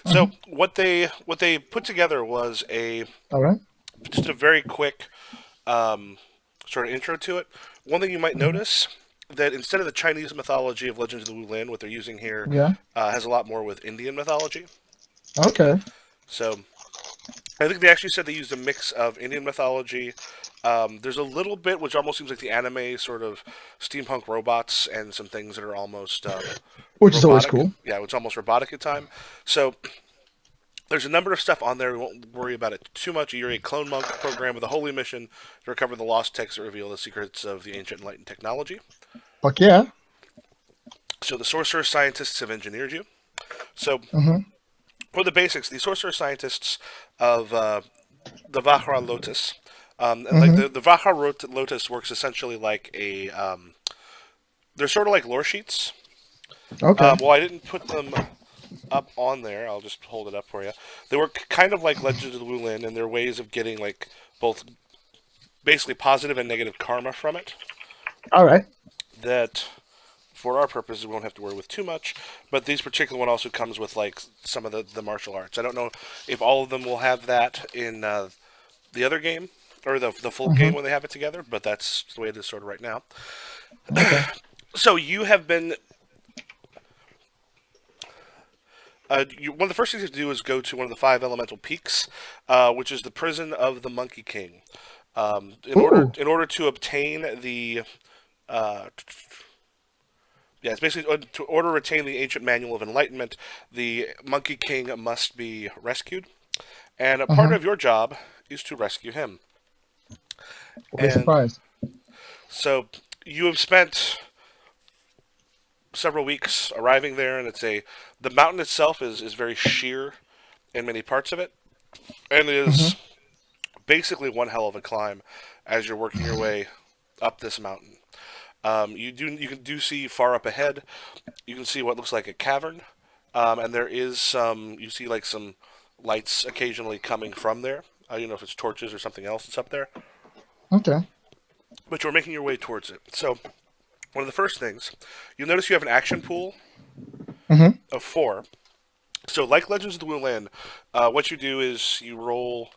So Mm-hmm. what they put together was All right. just a very quick um, sort of intro to it. One thing you might Mm-hmm. notice that instead of the Chinese mythology of Legends of the Wu Land, what they're using here Yeah. has a lot more with Indian mythology. Okay. So I think they actually said they used a mix of Indian mythology. There's a little bit which almost seems like the anime sort of steampunk robots and some things that are almost Which is always robotic. cool. Yeah, it's almost robotic at time. So there's a number of stuff on there. We won't worry about it too much. You're a clone monk program with a holy mission to recover the lost texts that reveal the secrets of the ancient enlightened technology. Fuck yeah. So the sorcerer scientists have engineered you. So Mm-hmm. for the basics, the sorcerer scientists of the Vahra Lotus, and like Mm-hmm. the Vahra Lotus works essentially like a they're sort of like lore sheets. Okay. Well, I didn't put them up on there. I'll just hold it up for you. They work kind of like Legends of the Wu Land, and they're ways of getting like both basically positive and negative karma from it. All right. That for our purposes we won't have to worry with too much. But these particular one also comes with like some of the martial arts. I don't know if all of them will have that in the other game or the full game Mm-hmm. when they have it together, but that's the way it is sort of right now. Okay. So you have been. One of the first things you have to do is go to one of the five elemental peaks, which is the prison of the Monkey King. Ooh. In order to obtain the uh, yeah, it's basically to order to retain the ancient manual of enlightenment, the Monkey King must be rescued, and a part Mm-hmm. of your job is to rescue him. We'll be And surprised. so you have spent several weeks arriving there, and the mountain itself is very sheer in many parts of it, and Mm-hmm. is basically one hell of a climb as you're working your way up this mountain. You can do see far up ahead. You can see what looks like a cavern, and there is some. You see like some lights occasionally coming from there. I don't know if it's torches or something else that's up there, Okay. but you're making your way towards it. So one of the first things you'll notice you have an action pool Mm-hmm. of four. So like Legends of the Wu Land, what you do is you roll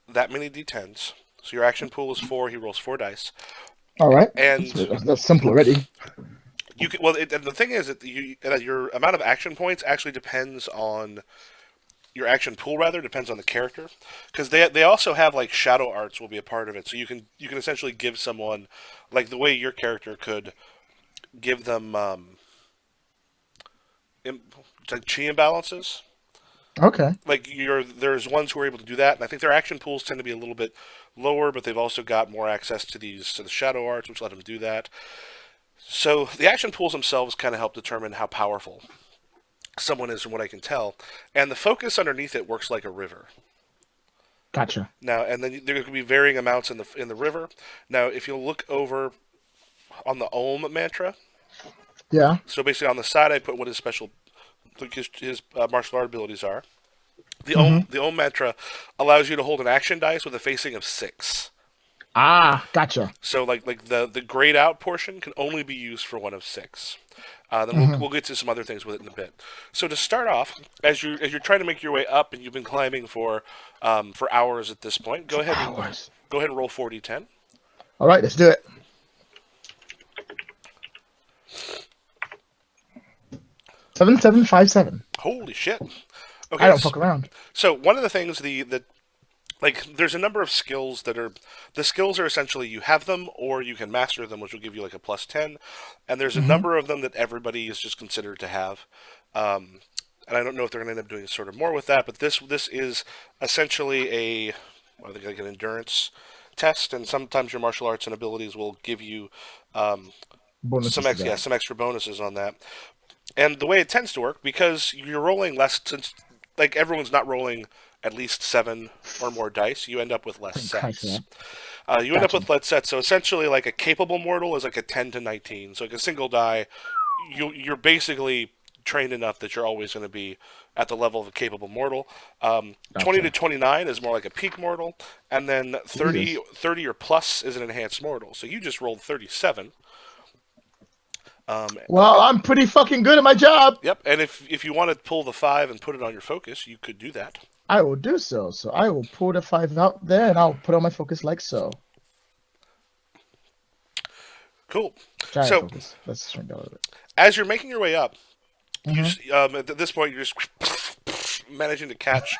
that many d10s. So your action pool is four. He rolls four dice, All right. and That's simple already. you can. Well, and the thing is that your amount of action points actually depends on your action pool. Rather depends on the character, because they also have like shadow arts will be a part of it. So you can essentially give someone like the way your character could give them like chi imbalances. Okay. Like there's ones who are able to do that, and I think their action pools tend to be a little bit lower, but they've also got more access to the shadow arts, which let them do that. So the action pools themselves kind of help determine how powerful someone is, from what I can tell, and the focus underneath it works like a river. Gotcha. Now, and then there could be varying amounts in the river. Now, if you look over on the Om mantra, Yeah. so basically on the side, I put what his special, like his martial art abilities are. Mm-hmm. The Om mantra allows you to hold an action dice with a facing of six. Ah, gotcha. So like the grayed out portion can only be used for one of six. Then Mm-hmm. we'll get to some other things with it in a bit. So to start off, as you're trying to make your way up, and you've been climbing for hours at this point, For hours. go ahead and roll 4d10. All right, let's do it. 7757. Holy shit! I Okay, don't fuck around. so one of the things the like there's a number of skills that are the skills are essentially you have them or you can master them, which will give you like a plus 10, and there's a Mm-hmm. number of them that everybody is just considered to have. Um, and I don't know if they're going to end up doing sort of more with that, but this is essentially a I think like an endurance test, and sometimes your martial arts and abilities will give you um, Bonuses to that. some extra bonuses on that. And the way it tends to work, because you're rolling less, since like everyone's not rolling at least seven or more dice, you end up with less Thank Christ for sets. that. You end up Gotcha. with less sets. So essentially, like a capable mortal is like a 10 to 19. So like a single die, you're basically trained enough that you're always going to be at the level of a capable mortal. 20 to Gotcha. 29 is more like a peak mortal, and then Jesus. 30 or plus is an enhanced mortal. So you just rolled 37. Well, I'm pretty fucking good at my job. Yep, and if you want to pull the 5 and put it on your focus, you could do that. I will do so. So I will pull the 5 out there, and I'll put on my focus like so. Cool. Giant So focus. Let's shrink that a little bit. as you're making your way up, Mm-hmm. at this point you're just managing to catch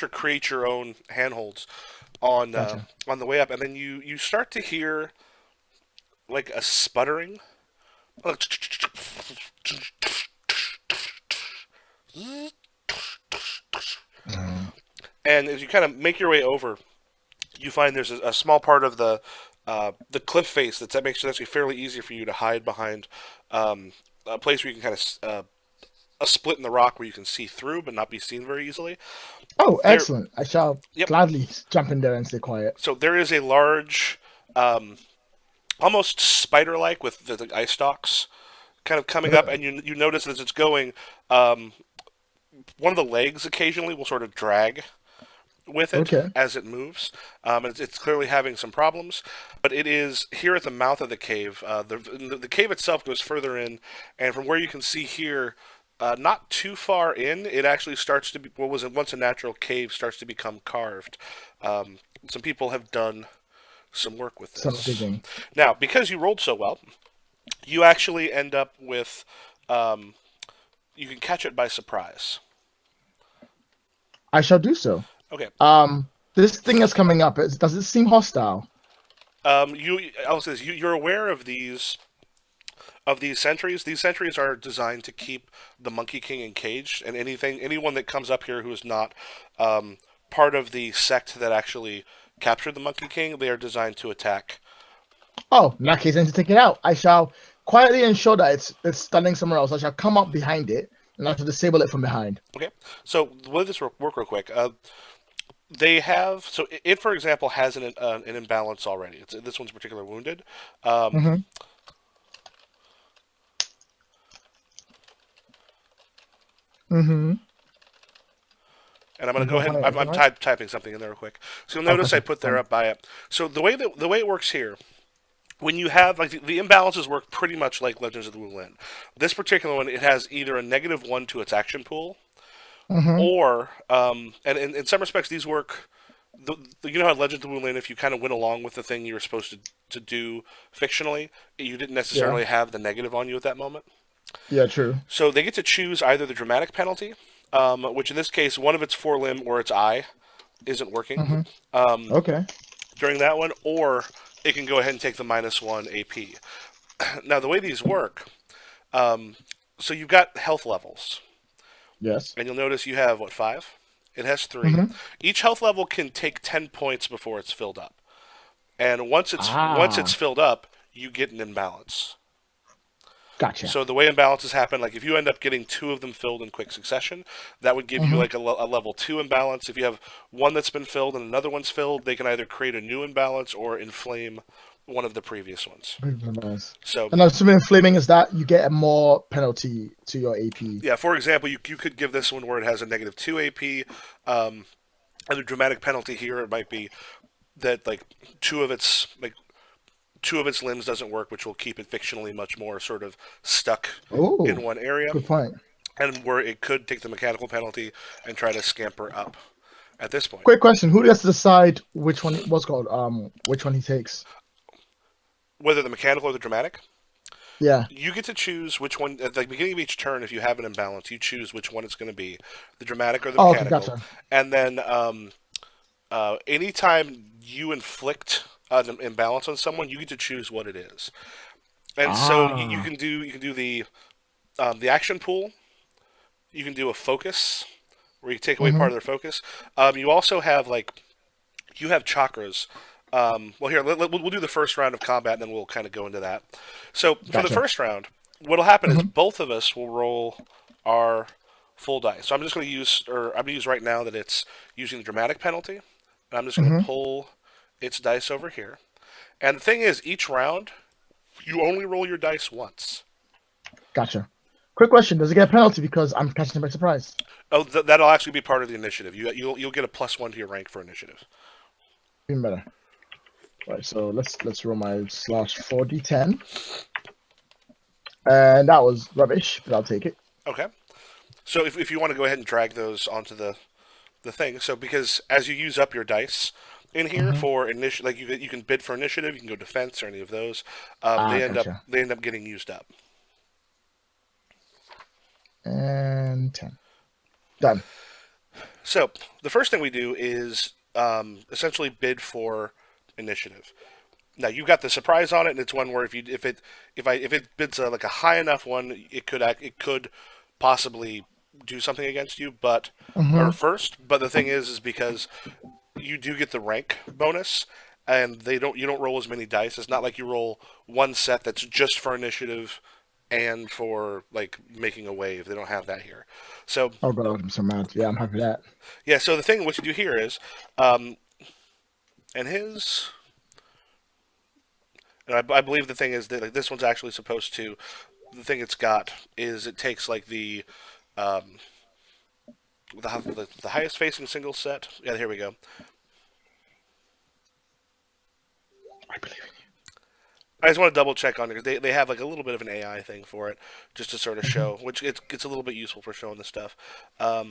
or create your own handholds Gotcha. on the way up, and then you start to hear like a sputtering. Mhm. And as you kind of make your way over, you find there's a small part of the cliff face that makes it actually fairly easy for you to hide behind, a place where you can kind of a split in the rock where you can see through but not be seen very easily. Oh, There, excellent. I shall yep. gladly jump in there and stay quiet. So there is a large, almost spider-like with the eye stalks kind of coming up, and you notice as it's going, one of the legs occasionally will sort of drag with it Okay. as it moves. It's clearly having some problems, but it is here at the mouth of the cave. The cave itself goes further in, and from where you can see here, not too far in, it actually starts to be what was once a natural cave starts to become carved. Some people have done some work with Some this. digging. Now, because you rolled so well, you actually end up with you can catch it by surprise. I shall do so. Okay. This thing that's coming up, does it seem hostile? I'll say this, you're aware of these sentries. These sentries are designed to keep the Monkey King encaged, and anyone that comes up here who is not part of the sect that actually captured the Monkey King, they are designed to attack. Oh, in that case, I need to take it out. I shall quietly ensure that it's standing somewhere else. I shall come up behind it, and I shall disable it from behind. Okay, so let this work real quick. They have it, for example, has an imbalance already. This one's particularly wounded. Um, Mm-hmm. Mm-hmm. And I'm going to go ahead. Behind, I'm right? typing something in there real quick. So you'll Oh, notice I gotcha. put there up by it. So the way it works here, when you have like the imbalances work pretty much like Legends of the Wu Lin. This particular one, it has either a -1 to its action pool, Mm-hmm. or and in some respects these work. You know how Legends of the Wu Lin, if you kind of went along with the thing you were supposed to do fictionally, you didn't Yeah. necessarily have the negative on you at that moment. Yeah, true. So they get to choose either the dramatic penalty, which in this case, one of its forelimb or its eye isn't working Mm-hmm. um, Okay. during that one, or it can go ahead and take the -1 AP. Now, the way these work, so you've got health levels, Yes. and you'll notice you have, what, 5? It has 3. Mm-hmm. Each health level can take 10 points before it's filled up. And once it's Ah, filled up, you get an imbalance. gotcha. So the way imbalances happen, like if you end up getting 2 of them filled in quick succession, that would give you Mm-hmm. like a level 2 imbalance. If you have one that's been filled and another one's filled, they can either create a new imbalance or inflame one of the previous ones. Nice. So And assuming flaming is that you get a more penalty to your AP. yeah, for example, you could give this one where it has a -2 AP, and the dramatic penalty here it might be that like two of its like two of its limbs doesn't work, which will keep it fictionally much more sort of stuck in Oh, one area, good point. and where it could take the mechanical penalty and try to scamper up at this point. Quick question: who gets to decide which one? What's called which one he takes? Whether the mechanical or the dramatic, Yeah. you get to choose which one at the beginning of each turn. If you have an imbalance, you choose which one it's going to be, the dramatic or the Oh, okay, mechanical, gotcha. and then anytime you inflict an imbalance on someone, you get to choose what it is. And so you Ah. can do the action pool. You can do a focus where you take away Mm-hmm. part of their focus. You also have you have chakras. Well, here we'll do the first round of combat, and then we'll kind of go into that. So for the Gotcha. first round, what'll happen is Mm-hmm. both of us will roll our full dice. So I'm just going to I'm going to use right now that it's using the dramatic penalty, and I'm just going to Mm-hmm. pull its dice over here. And the thing is, each round you only roll your dice once. Gotcha. Quick question: does it get a penalty because I'm catching him by surprise? Oh, that'll actually be part of the initiative. You'll get a +1 to your rank for initiative. Even better. Right. So let's roll my /4d10. and that was rubbish, but I'll take it. Okay. So if you want to go ahead and drag those onto the thing, so because as you use up your dice in here Hmm. for initiative, like you can bid for initiative, you can go defense or any of those, Ah, gotcha. they end up getting used up. And 10. Done. So the first thing we do is essentially bid for initiative. Now you've got the surprise on it, and it's one where if it bids like a high enough one, it could possibly do something against you, but or Hmm. first. But the thing is because you do get the rank bonus, and they don't you don't roll as many dice. It's not like you roll one set that's just for initiative and for like making a wave. They don't have that here. So Oh god, I'm so mad. Yeah, I'm happy with that. yeah, so the thing what you do here is, um, and his and I believe the thing is that like, this one's actually supposed to. The thing it's got is it takes like um, the highest facing single set. Yeah, here we go. I believe in I just want to double check on it. They have like a little bit of an AI thing for it, just to sort of you. show, which it's a little bit useful for showing this stuff. Um,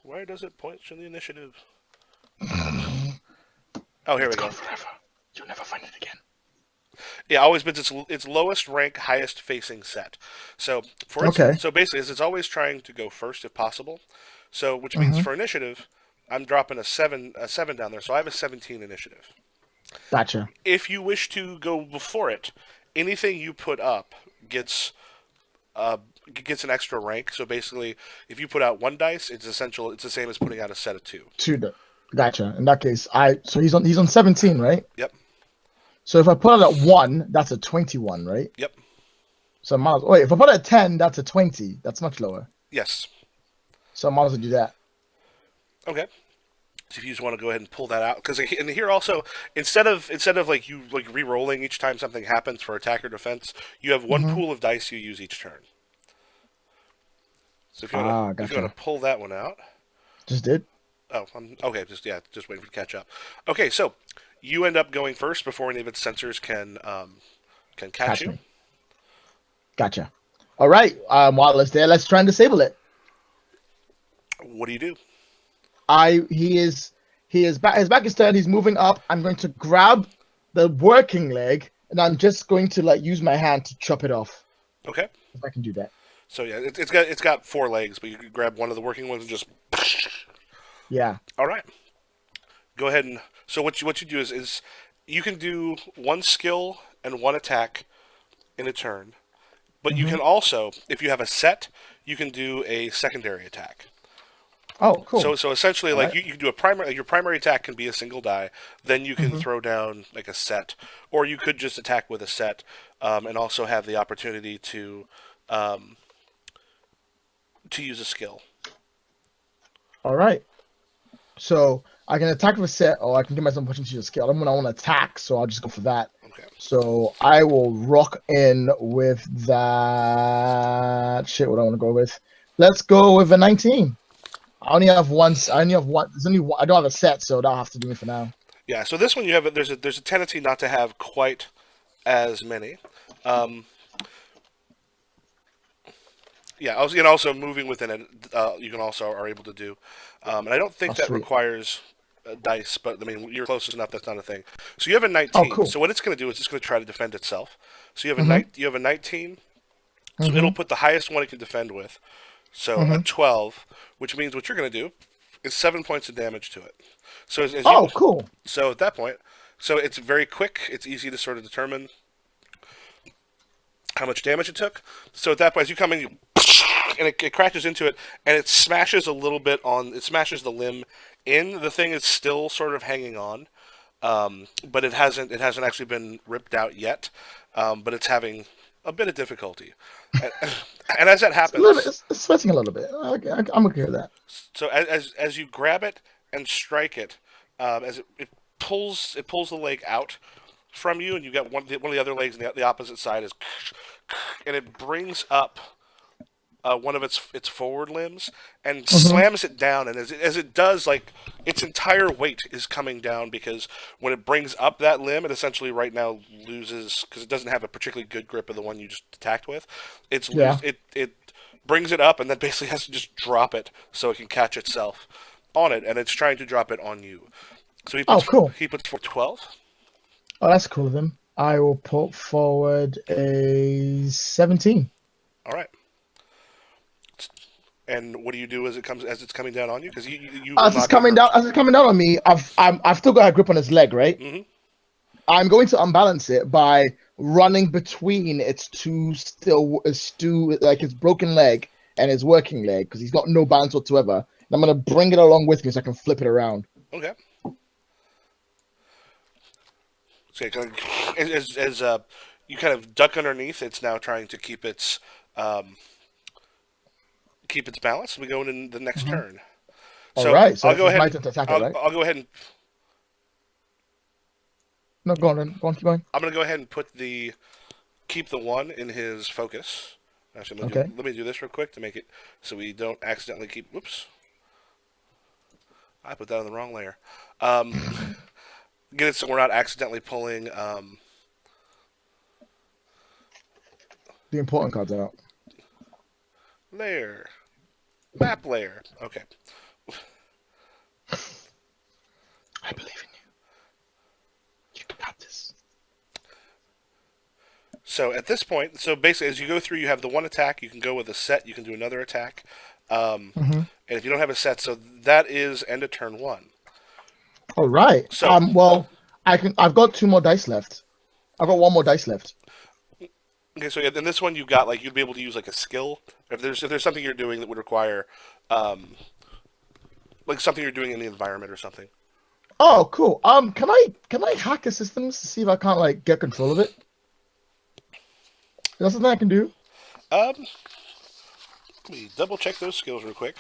where does it point to the initiative? Oh, here we It's go. gone forever. You'll never find it again. Yeah, always bids its lowest rank, highest facing set. So Okay. so basically, it's always trying to go first if possible. So which means Hmm. for initiative, I'm dropping a seven down there. So I have a 17 initiative. Gotcha. If you wish to go before it, anything you put up gets uh, gets an extra rank. So basically, if you put out one dice, it's essential. It's the same as putting out a set of two. Two. Gotcha. In that case, so he's on 17, right? Yep. So if I put it at 1, that's a 21, right? Yep. So wait, if I put it at 10, that's a 20. That's much lower. Yes. So I might as well do that. Okay. So if you just want to go ahead and pull that out, because and here also instead of like you like re-rolling each time something happens for attack or defense, you have one Hmm. pool of dice you use each turn. So Ah, if you want gotcha. to pull that one out, Just did. oh, okay, just waiting for it to catch up. Okay, so you end up going first before any of its sensors can catch Catch you. me. Gotcha. All right. While it's there, let's try and disable it. What do you do? He is back. His back is turned. He's moving up. I'm going to grab the working leg, and I'm just going to like use my hand to chop it off. Okay, If I can do that. so yeah, it's got four legs, but you can grab one of the working ones and just. Yeah. All right, go ahead and so what you do is you can do one skill and one attack in a turn, but you Hmm. can also, if you have a set, you can do a secondary attack. Oh, cool. So essentially, All like right. you can do a primary. Like your primary attack can be a single die. Then you can Hmm. throw down like a set, or you could just attack with a set, and also have the opportunity um, to use a skill. All right. So I can attack with a set, or I can give myself opportunity to use a skill. I'm gonna want to attack, so I'll just go for that. Okay. So I will rock in with that shit. What I want to go with? Let's go with a 19. I only have one. I only have one. There's only one. I don't have a set, so that'll have to do me for now. Yeah. So this one you have there's a tendency not to have quite as many. Um, yeah. I was and also moving within it. You can also are able to do, and I don't Oh, think that sweet. requires dice, but I mean you're close enough. That's not a thing. So you have a Oh, 19. cool. So what it's going to do is it's going to try to defend itself. So Mhm. you have a 19. So it'll Mhm. put the highest one it can defend with. So a Mhm. 12, which means what you're going to do is 7 points of damage to it. So as you Oh, cool. so at that point, so it's very quick. It's easy to sort of determine how much damage it took. So at that point, as you come in, and it crashes into it, and it smashes a little bit on. It smashes the limb in. The thing is still sort of hanging on, but it hasn't actually been ripped out yet. But it's having a bit of difficulty, and, and as that It's a little bit. happens, It's sweating a little bit. Okay, I'm okay with that. so as you grab it and strike it, as it pulls the leg out from you, and you get one of the other legs on the opposite side is, and it brings up one of its forward limbs and Hmm. slams it down. And as it does, like its entire weight is coming down because when it brings up that limb, it essentially right now loses because it doesn't have a particularly good grip of the one you just attacked with. Yeah. It brings it up and then basically has to just drop it so it can catch itself on it, and it's trying to drop it on you. So Oh, cool. he puts for 12. Oh, that's cool of him. I will put forward a 17. All right. And what do you do as it's coming down on you? Because you will As it's not get coming hurt. down, as it's coming down on me, I've still got a grip on his leg, right? Hmm. I'm going to unbalance it by running between like his broken leg and his working leg because he's got no balance whatsoever. And I'm gonna bring it along with me so I can flip it around. Okay. So as you kind of duck underneath, it's now trying to um, keep its balance. We go into the next Hmm. turn. All So right, so I'll go it's ahead my and turn to attack it, right? I'll go ahead and No, go on, then. Go on, keep going. I'm gonna go ahead and keep the one in his focus. Actually, Okay. let me do this real quick to make it so we don't accidentally keep. Whoops, I put that on the wrong layer. Um, get it so we're not accidentally pulling The important cards are out. layer map layer. Okay. I believe in you. You got this. So at this point, so basically, as you go through, you have the one attack. You can go with a set. You can do another attack. Hmm. And if you don't have a set, so that is end of turn one. All right. So Well, I've got two more dice left. I've got one more dice left. okay, so in this one, you got like you'd be able to use like a skill if there's something you're doing that would require um, like something you're doing in the environment or something. Oh, cool. Can I hack the systems to see if I can't like get control of it? Is that something I can do? Um, let me double check those skills real quick.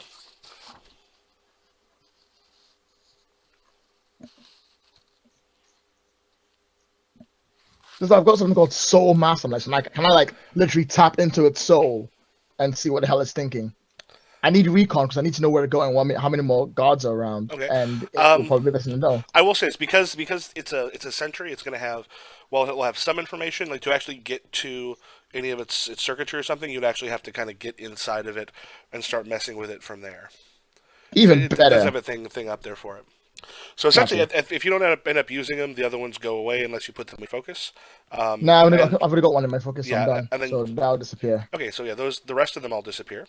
Because I've got something called soul mass. I'm like, so can I like literally tap into its soul and see what the hell it's thinking? I need recon because I need to know where to go and how many more guards are around, Okay. and it will Um, probably be best to know. I will say it's because it's a sentry. It's going to have it'll have some information like to actually get to any of its circuitry or something. You'd actually have to kind of get inside of it and start messing with it from there. So Even it does better. have a thing up there for it. So essentially, Gotcha. if you don't end up using them, the other ones go away unless you put them in focus. Now I've And already got one in my focus, so I'm yeah, done. and then So that'll disappear. okay, so yeah, the rest of them all disappear.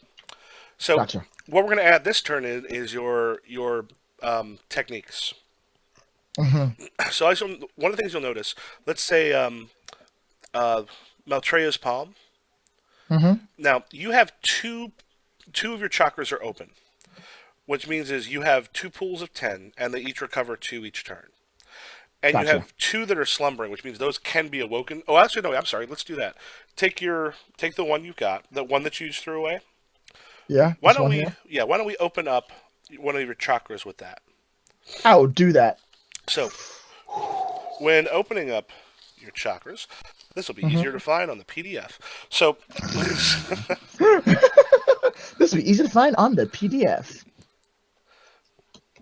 So Gotcha. what we're going to add this turn is your techniques. Hmm. So one of the things you'll notice, let's say uh, Maltreya's palm. Hmm. Now you have two of your chakras are open, which means is you have two pools of 10, and they each recover two each turn. And you Gotcha. have two that are slumbering, which means those can be awoken. Oh, actually, no. I'm sorry. Let's do that. Take the one you've got, the one that you just threw away. Yeah, Why this don't one we? here. Yeah. Why don't we open up one of your chakras with that? I will do that. So when opening up your chakras, this will be easier to Hmm. find on the PDF. So This will be easy to find on the PDF.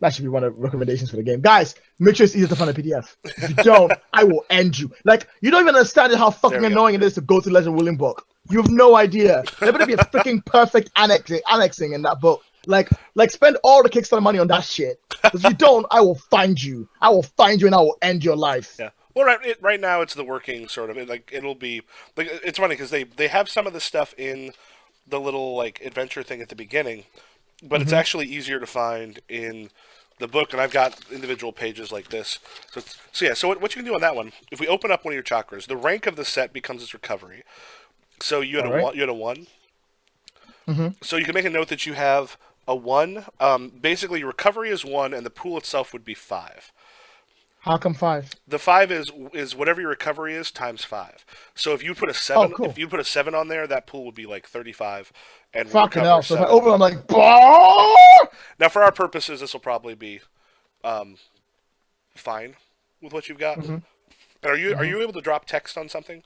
That should be one of the recommendations for the game. Guys, make sure it's easy to find a PDF. If you don't, I will end you. Like, you don't even understand how there fucking we go. annoying it is to go to Legend Willing book. You have no idea. There better be a freaking perfect annexing in that book. Like spend all the Kickstarter money on that shit. If you don't, I will find you. I will find you and I will end your life. Yeah. Well, right now it's the working sort of like it'll be like it's funny because they have some of the stuff in the little like adventure thing at the beginning, but it's Hmm. actually easier to find in the book, and I've got individual pages like this. So yeah, so what you can do on that one, if we open up one of your chakras, the rank of the set becomes its recovery. So All right. you had a one. Hmm. So you can make a note that you have a one. Basically, your recovery is one, and the pool itself would be five. How come 5? The five is whatever your recovery is times five. So Oh, if cool. you put a seven on there, that pool would be like 35, and would Fucking recover hell. So if I seven. open, I'm like, Yeah. bah! Now, for our purposes, this will probably be um, fine with what you've got. Hmm. And are Hmm. you able to drop text on something?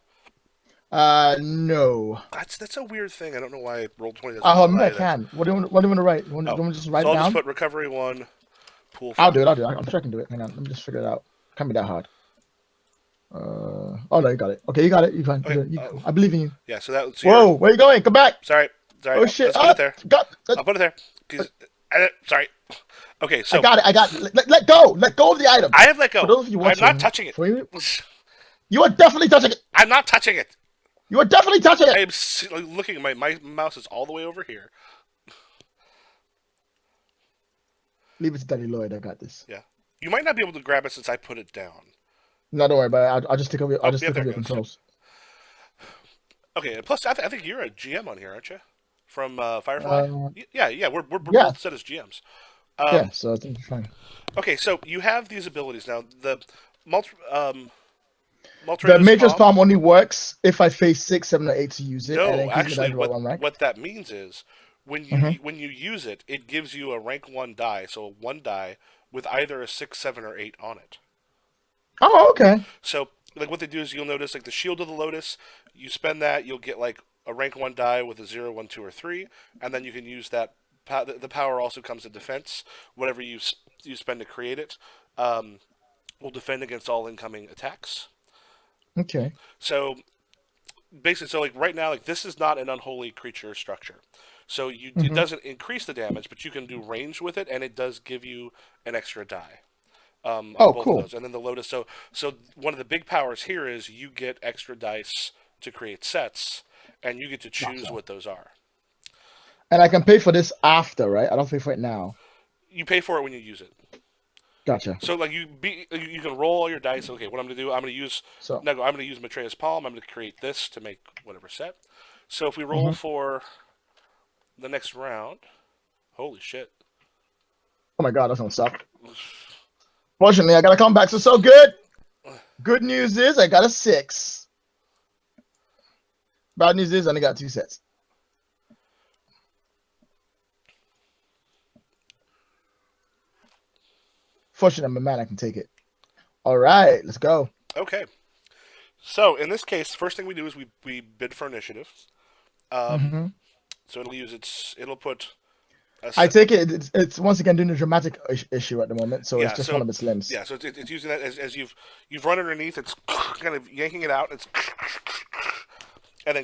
No. That's a weird thing. I don't know why Roll20 doesn't Maybe allow I you that. can. What do you want to write? Oh, You want me to just write so it I'll just down? put recovery 1, pool I'll do 5. it. I'll do it. I'm sure I can do it. Hang on. Let me just figure it out. Can't be that hard. Oh no, you got it. Okay, you got it. You fine. Okay. I believe in you. Yeah. So that's Whoa, your. where you going? Come back. Sorry. Sorry. Oh shit. Let's put it there. Got. I'll put it there. 'Cause- sorry. Okay. I So got it. I got it. Let go. Let go of the item. I have let For go. those of you I'm not watching, touching it. you are definitely touching it. I'm not touching it. You are definitely touching I it. am looking. My mouse is all the way over here. Leave it to Danny Lloyd. I got this. Yeah. You might not be able to grab it since I put it down. No, don't worry about it. I'll just take over. I'll just take there over it your goes. controls. Okay. Plus, I think you're a GM on here, aren't you? From Firefly. Uh, Yeah. We're yeah, both set as GMs. yeah. So I think you're fine. Okay. So you have these abilities now. The multi, The Maltrader's Matrix Palm. Palm only works if I face 6, 7, or 8 to use it, and it No, increases my actually, dice by one rank. what that means is Hmm. when you use it, it gives you a rank 1 die, so a 1 die with either a 6, 7, or 8 on it. Oh, okay. So like what they do is you'll notice like the Shield of the Lotus, you spend that, you'll get like a rank 1 die with a 0, 1, 2, or 3, and then you can use that. The power also comes to defense. Whatever you spend to create it will defend against all incoming attacks. Okay. So basically, so like right now, like this is not an unholy creature structure. So it Hmm. doesn't increase the damage, but you can do range with it, and it does give you an extra die on Oh, both of cool. those. And then the Lotus. So one of the big powers here is you get extra dice to create sets, and you get to choose Gotcha. what those are. And I can pay for this after, right? I don't pay for it now. You pay for it when you use it. Gotcha. So like you can roll all your dice. Okay, what I'm gonna do? I'm gonna use So, no, I'm gonna use Matreya's Palm. I'm gonna create this to make whatever set. So if we roll hmm for the next round, holy shit! oh my God, that's gonna suck. Fortunately, I got a comeback, so good. Good news is I got a 6. Bad news is I only got 2 sets. Fortunately, I'm a man. I can take it. All right, let's go. Okay. So in this case, the first thing we do is we bid for initiative. Um, Hmm. so it'll put a I take it. It's once again doing a dramatic issue at the moment, so it's yeah. just one So of its limbs. yeah. So it's using that as you've run underneath. It's kind of yanking it out. It's and then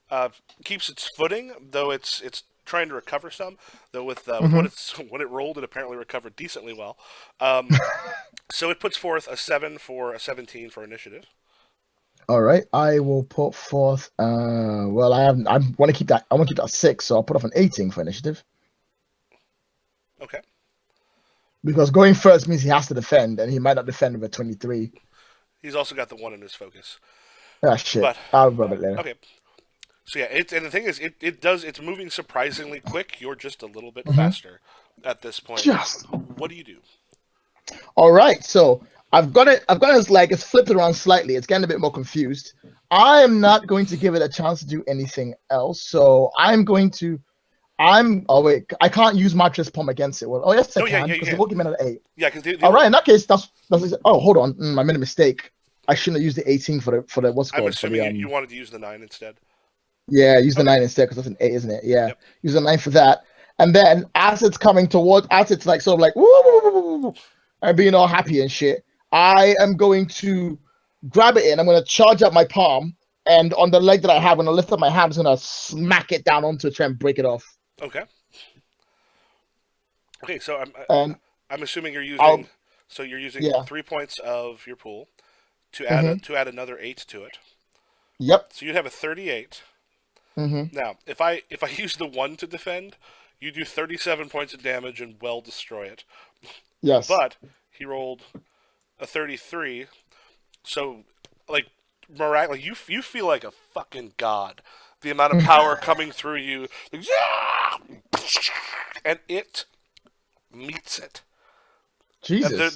uh, keeps its footing, though it's trying to recover some. Though with Hmm. what it rolled, it apparently recovered decently well. So it puts forth a 7 for a 17 for initiative. All right, I will put forth. Well, I want to keep that. I want to keep that 6, so I'll put off an 18 for initiative Okay. because going first means he has to defend, and he might not defend with a 23. He's also got the 1 in his focus. Ah, shit. But I'll rub it later. okay. So yeah, and the thing is, it's moving surprisingly quick. You're just a little bit Hmm. faster at this point. Just What do you do? all right. So I've got it. I've got it. Like it's flipped around slightly. It's getting a bit more confused. I am not going to give it a chance to do anything else. So I'm going to. Oh wait, I can't use Mattress Palm against it. Well, oh yes, I Oh yeah, can yeah, you because it can. will give me another 8. Yeah, because All right, in that case, that's. Oh, hold on. I made a mistake. I shouldn't have used the 18 for the what's it I'm called for assuming the you wanted to use the 9 instead. Yeah, use the Okay. 9 instead because that's an 8, isn't it? Yeah, Yep. use the 9 for that. And then as it's coming towards, as it's like sort of like woo, woo, woo, woo, woo, and being all happy and shit, I am going to grab it in. I'm going to charge up my palm, and on the leg that I have, when I lift up my hand, I'm going to smack it down onto it, try and break it off. Okay. Okay. So And I'm assuming you're I'll using you're using yeah, 3 points of your pool mm-hmm, to add another 8 to it. yep, So you'd have a 38. mm-hmm, Now, if I use the 1 to defend, you do 37 points of damage and well destroy it. yes. But he rolled a 33, so like miraculously, you feel like a fucking god. The amount of power coming through you, like, yeah! And it meets it. And Jesus,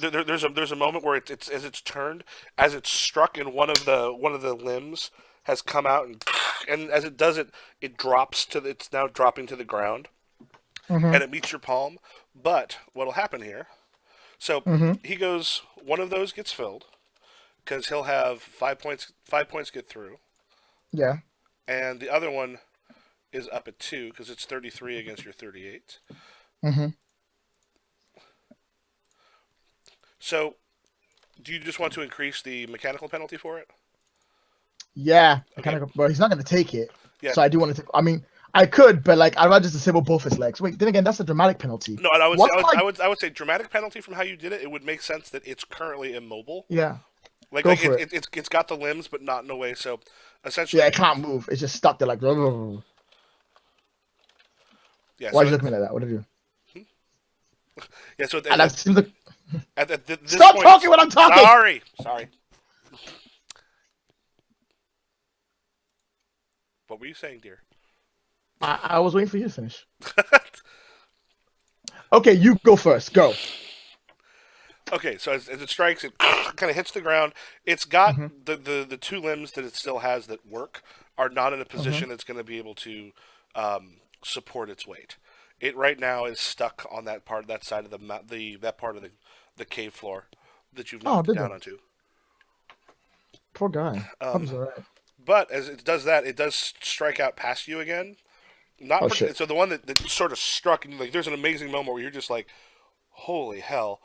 there's a moment where it's as it's turned, as it's struck, and one of the limbs has come out, and as it does it, it drops it's now dropping to the ground, mm-hmm, and it meets your palm. But what'll happen here? So mm-hmm, he goes, one of those gets filled because he'll have 5 points. 5 points get through. Yeah. and the other one is up at 2 because it's 33 against your 38. Hmm. So, do you just want to increase the mechanical penalty for it? Yeah. I Okay. kind of. But he's not going to take it. Yeah. So I do want to. I mean, I could, but like I'd rather just disable both his legs. Wait. Then again, that's a dramatic penalty. No, and I would say What's my? I would say dramatic penalty from how you did it. It would make sense that it's currently immobile. Yeah. Like Go for it. it's got the limbs, but not in a way. So, Yeah. essentially, It can't move. It's just stuck there. Like. Why yeah. are So you looking at me like that? What did you do? yeah. So And that seems like. at this Stop point, talking when I'm talking. sorry. What were you saying, dear? I was waiting for you to finish. Okay, you go first. Go. Okay, so as it strikes, it kind of hits the ground. It's got Hmm. the two limbs that it still has that work are not in a Hmm. position that's going to be able to support its weight. It right now is stuck on that part, that side of the that part of the cave floor that you've Oh, knocked it did down it? onto. Poor guy. Hope Um, he's alright. but as it does that, it does strike out past you again. Oh Not shit. so the one that sort of struck, and like there's an amazing moment where you're just like, holy hell,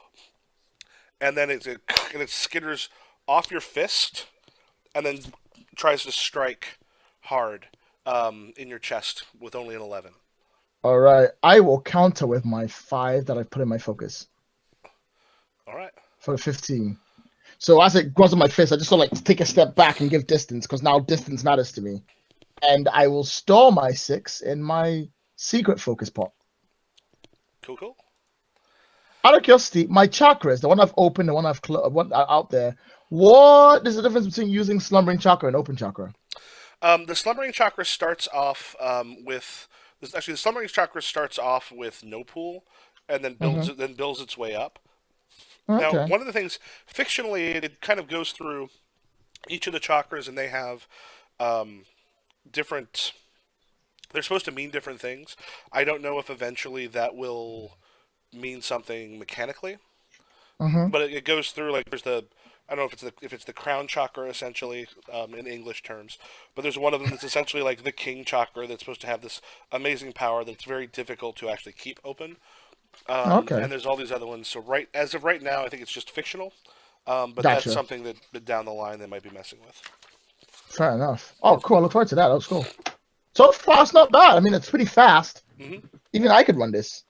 and then and it skitters off your fist and then tries to strike hard in your chest with only an 11. All right. I will counter with my 5 that I've put in my focus All right. for the 15. So as it goes on my fist, I just sort of like take a step back and give distance because now distance matters to me. And I will store my 6 in my secret focus pot. Cool, cool. Out of curiosity, my chakras, the one I've opened, the one I've one out there, what is the difference between using slumbering chakra and open chakra? The slumbering chakra starts off with actually the slumbering chakra starts off with no pool, and Hmm. then builds its way up. Now, Okay. one of the things fictionally, it kind of goes through each of the chakras, and they have um, different. They're supposed to mean different things. I don't know if eventually that will mean something mechanically, Hmm. but it goes through like there's the I don't know if it's the crown chakra essentially in English terms, but there's one of them that's essentially like the king chakra that's supposed to have this amazing power that's very difficult to actually keep open. Okay. And there's all these other ones. So right as of right now, I think it's just fictional, but that's Gotcha. something that down the line they might be messing with. Fair enough. Oh, cool. I look forward to that. That was cool. So far, it's not bad. I mean, it's pretty fast. Hmm. Even I could run this.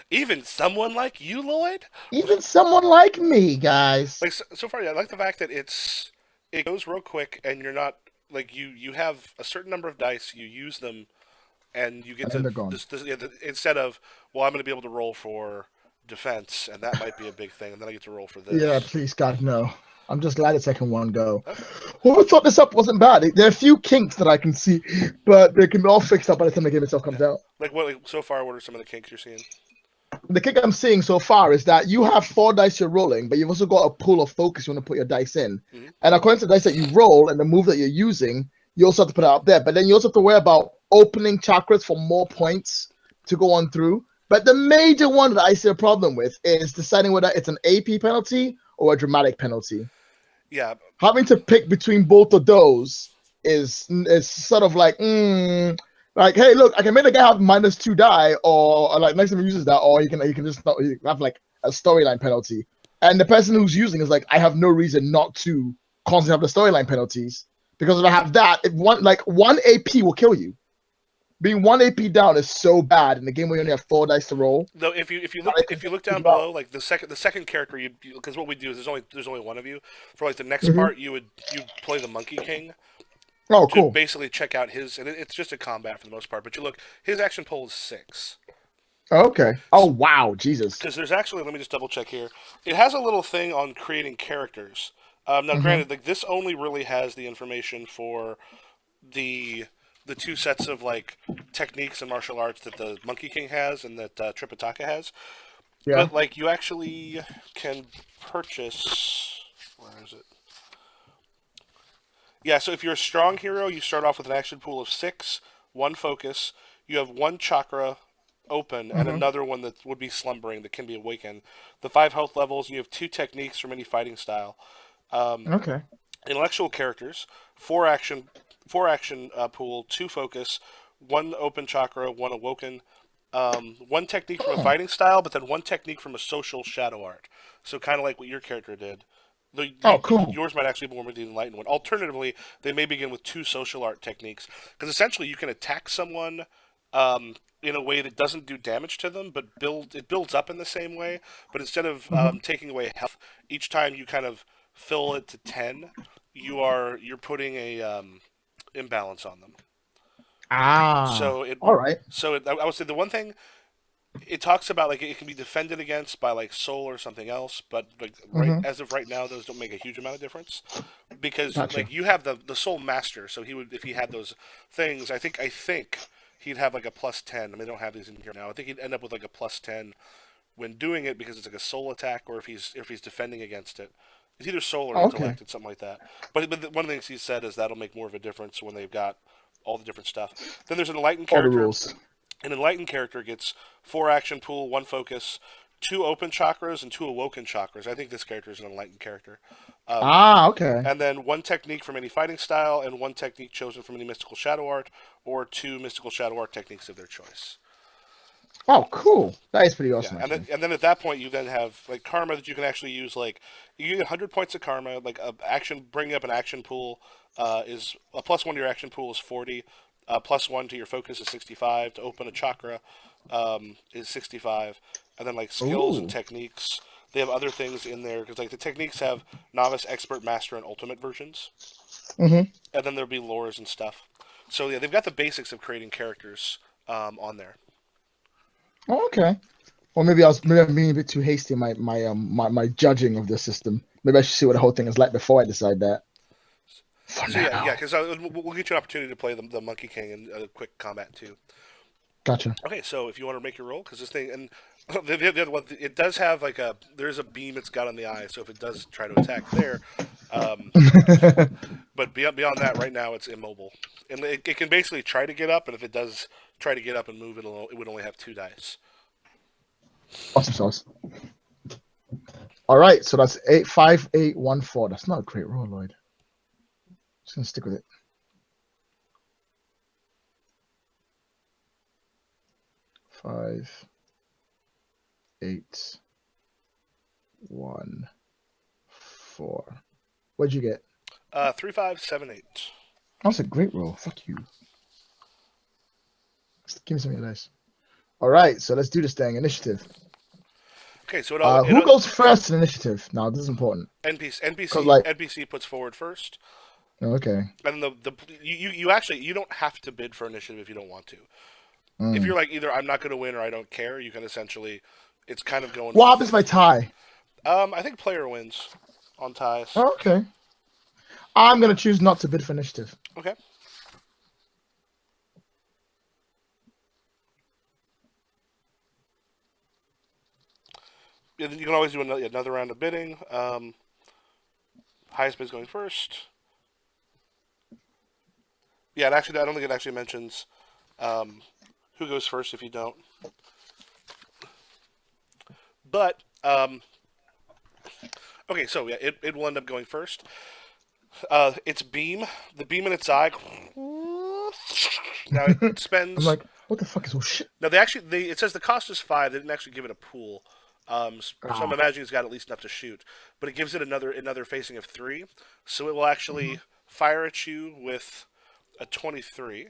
Even someone like you, Lloyd, Even someone like me, guys. like so far, yeah, I like the fact that it goes real quick, and you're not like you have a certain number of dice, you use them, and you get And then to they're gone. yeah, instead of well, I'm going to be able to roll for defense, and that might be a big thing, and then I get to roll for Yeah, this. please, God, no. I'm just glad it's second one go. Okay. Whoever thought this up wasn't bad. There are a few kinks that I can see, but they can be all fixed up by the time the game itself Yeah. comes out. Like what? Like, so far, what are some of the kinks you're seeing? The kick I'm seeing so far is that you have 4 dice you're rolling, but you've also got a pool of focus you want to put your dice in. Hmm. And according to the dice that you roll and the move that you're using, you also have to put it out there. But then you also have to worry about opening chakras for more points to go on through. But the major one that I see a problem with is deciding whether it's an AP penalty or a dramatic penalty. Yeah. Having to pick between both of those is sort of like hey look, I can make the guy have -2 die, or like next time he uses that, or he can just not he can have like a storyline penalty, and the person who's using is like I have no reason not to constantly have the storyline penalties, because if I have that, if one AP will kill you. Being 1 AP down is so bad in the game where you only have 4 dice to roll. Though if you look down About. below, like the second character, you because what we do is there's only one of you. For like the next Mhm. part, you play the Monkey King Oh, to cool. basically check out his, and it's just a combat for the most part. But you look, his action pool is 6. Okay. Oh wow, Jesus. Because there's actually, let me just double check here. It has a little thing on creating characters. Now, Hmm. granted, like this only really has the information for the the two sets of like techniques and martial arts that the Monkey King has and that Tripitaka has. Yeah. But like you actually can purchase. Where is it? Yeah, so if you're a strong hero, you start off with an action pool of 6, 1 focus. You have 1 chakra open and Hmm. another one that would be slumbering that can be awakened. The 5 health levels. You have 2 techniques from any fighting style. Um, Okay. Intellectual characters, 4 action 4 action pool, 2 focus, 1 open chakra, 1 awoken, 1 technique from a Oh, fighting style, but then 1 technique from a social shadow art. So kind of like what your character did. oh, cool. Yours might actually be more with the enlightened one. Alternatively, they may begin with 2 social art techniques because essentially you can attack someone in a way that doesn't do damage to them, but it builds up in the same way. But instead of Hmm. taking away health, each time you kind of fill it to 10, you're putting a imbalance on them. Ah, So it all right. I would say the one thing it talks about, like, it can be defended against by like soul or something else, but like right Mm-hmm. as of right now, those don't make a huge amount of difference because Gotcha. like you have the soul master, so he would, if he had those things. I think he'd have like a +10. I mean, they don't have these in here now. I think he'd end up with like a +10 when doing it because it's like a soul attack, or if he's defending against it. It's either soul or Oh, okay. intellect. It's something like that. But one of the things he said is that'll make more of a difference when they've got all the different stuff. Then there's an enlightened All the character. rules. An enlightened character gets 4 action pool, 1 focus, 2 open chakras, and 2 awoken chakras. I think this character is an enlightened character. Um, Ah, okay. and then 1 technique from any fighting style, and 1 technique chosen from any mystical shadow art, or 2 mystical shadow art techniques of their choice. Oh, cool. That is pretty Yeah, awesome, actually. and then at that point you then have like karma that you can actually use. Like you get 100 points of karma. Like bringing up an action pool is a +1 to your action pool is 40. +1 to your focus is 65. To open a chakra is 65. And then like skills and Ooh. techniques, they have other things in there because like the techniques have novice, expert, master, and ultimate versions, Mm-hmm. and then there'll be lores and stuff. So yeah, they've got the basics of creating characters on there. Oh, okay. Or maybe I'm being a bit too hasty in my judging of the system. Maybe I should see what the whole thing is like before I decide that. For So yeah, now. because we'll get you an opportunity to play the Monkey King in a quick combat too. Gotcha. Okay, so if you want to make your roll, because this thing and the other one, it does have like there's a beam it's got on the eye, so if it does try to attack there, um, but beyond that, right now it's immobile, and it can basically try to get up, and if it does try to get up and move, it would only have 2 dice. Awesome sauce. All right, so that's 85814. That's not a great roll, Lloyd. Just gonna stick with it. 5, 8, 1, 4. What'd you get? 3, 5, 7, 8. That's a great roll. Fuck you. Just give me some of your dice. All right, so let's do this thing. Initiative. Okay, so Who goes first in initiative? Now this is important. Cause like, NPC puts forward first, okay. and then you actually you don't have to bid for initiative if you don't want to. If Mm. you're like either I'm not going to win or I don't care, you can essentially, it's kind of going. What happens if I tie? I think player wins on ties. Oh, okay. I'm gonna choose not to bid for initiative. Okay. You can always do another round of bidding. Highest bid is going first. Yeah, and actually, I don't think it actually mentions who goes first if you don't. But okay, so yeah, it will end up going first. Its beam, the beam in its eye. Now it I'm spends. like, what the fuck is all shit? Now it says the cost is 5. They didn't actually give it a pool. So I'm Ah. imagining it's got at least enough to shoot, but it gives it another facing of 3, so it will actually fire at you with a 23.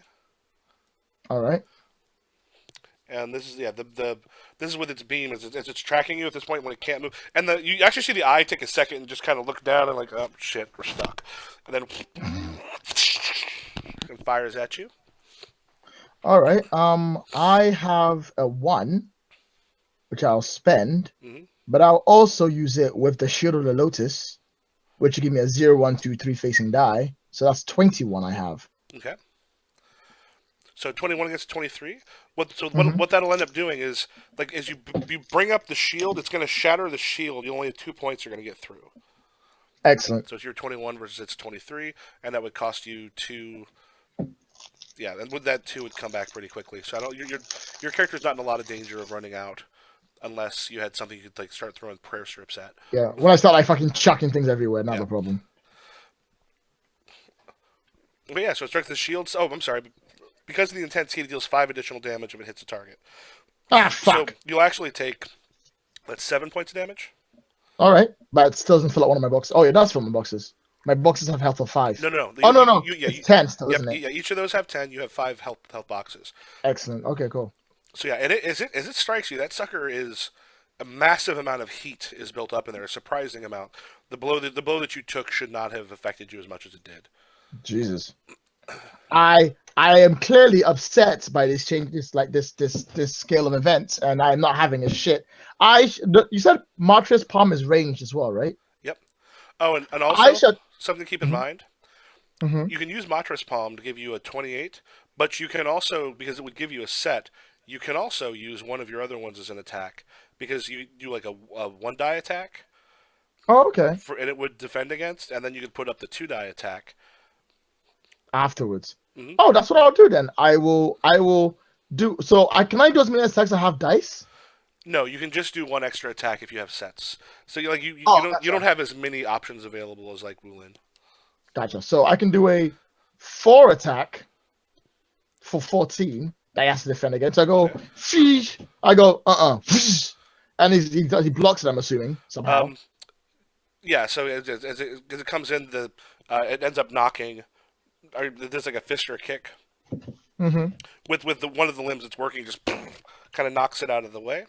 All right. And this is this is with its beam as it's tracking you at this point when it can't move, and you actually see the eye take a second and just kind of look down and like, oh shit, we're stuck, and then and fires at you. All right. I have a 1, which I'll spend, Hmm. but I'll also use it with the Shield of the Lotus, which will give me a 0, 1, 2, 3 facing die. So that's 21 I have. Okay. So 21 against 23. Mhm. What that'll end up doing is, like, as you bring up the shield, it's going to shatter the shield. You only have 2 points you're going to get through. Excellent. So it's your 21 versus its 23, and that would cost you 2. Yeah, and with that 2 would come back pretty quickly. So I don't your character's not in a lot of danger of running out unless you had something you could like start throwing prayer strips at. Yeah. When I start like fucking chucking things everywhere, not Yeah. a problem. Okay, yeah, so it strikes the shields. Oh, I'm sorry. Because of the intense heat, it deals 5 additional damage if it hits a target. Ah, So fuck. you'll actually take, that's 7 points of damage? All right, but it still doesn't fill out one of my boxes. Oh, it does fill my boxes. My boxes have health of 5. No, no, no. Oh no, no, Yeah, it's 10 still, yep, isn't it? yeah, each of those have 10. You have 5 health boxes. Excellent. Okay, cool. So yeah, and as it strikes you, that sucker is a massive amount of heat is built up in there, a surprising amount. The blow that you took should not have affected you as much as it did. Jesus. I am clearly upset by this change, this scale of events, and I'm not having a shit. You said Martres Palm is ranged as well, right? Yep. Oh, and I also should. something to keep in Mhm, mind: mhm. you can use Mattress Palm to give you a 28, but you can also, because it would give you a set, you can also use one of your other ones as an attack because you do like a 1 die attack Oh, okay. and it would defend against, and then you could put up the 2 die attack. Afterwards. Hmm. Oh, that's what I'll do then. I will do. So I can I do as many attacks I have dice? No, you can just do 1 extra attack if you have sets. So Oh, you don't gotcha, have as many options available as like Wulin. gotcha. So I can do a 4 attack for 14 that he has to defend against. I go, Okay. sheesh. I go, and he blocks it. I'm assuming somehow. Um. Yeah. So as it comes in, it ends up knocking. Or there's like a fist or a kick Hmm. with one of the limbs that's working, just kind of knocks it out of the way.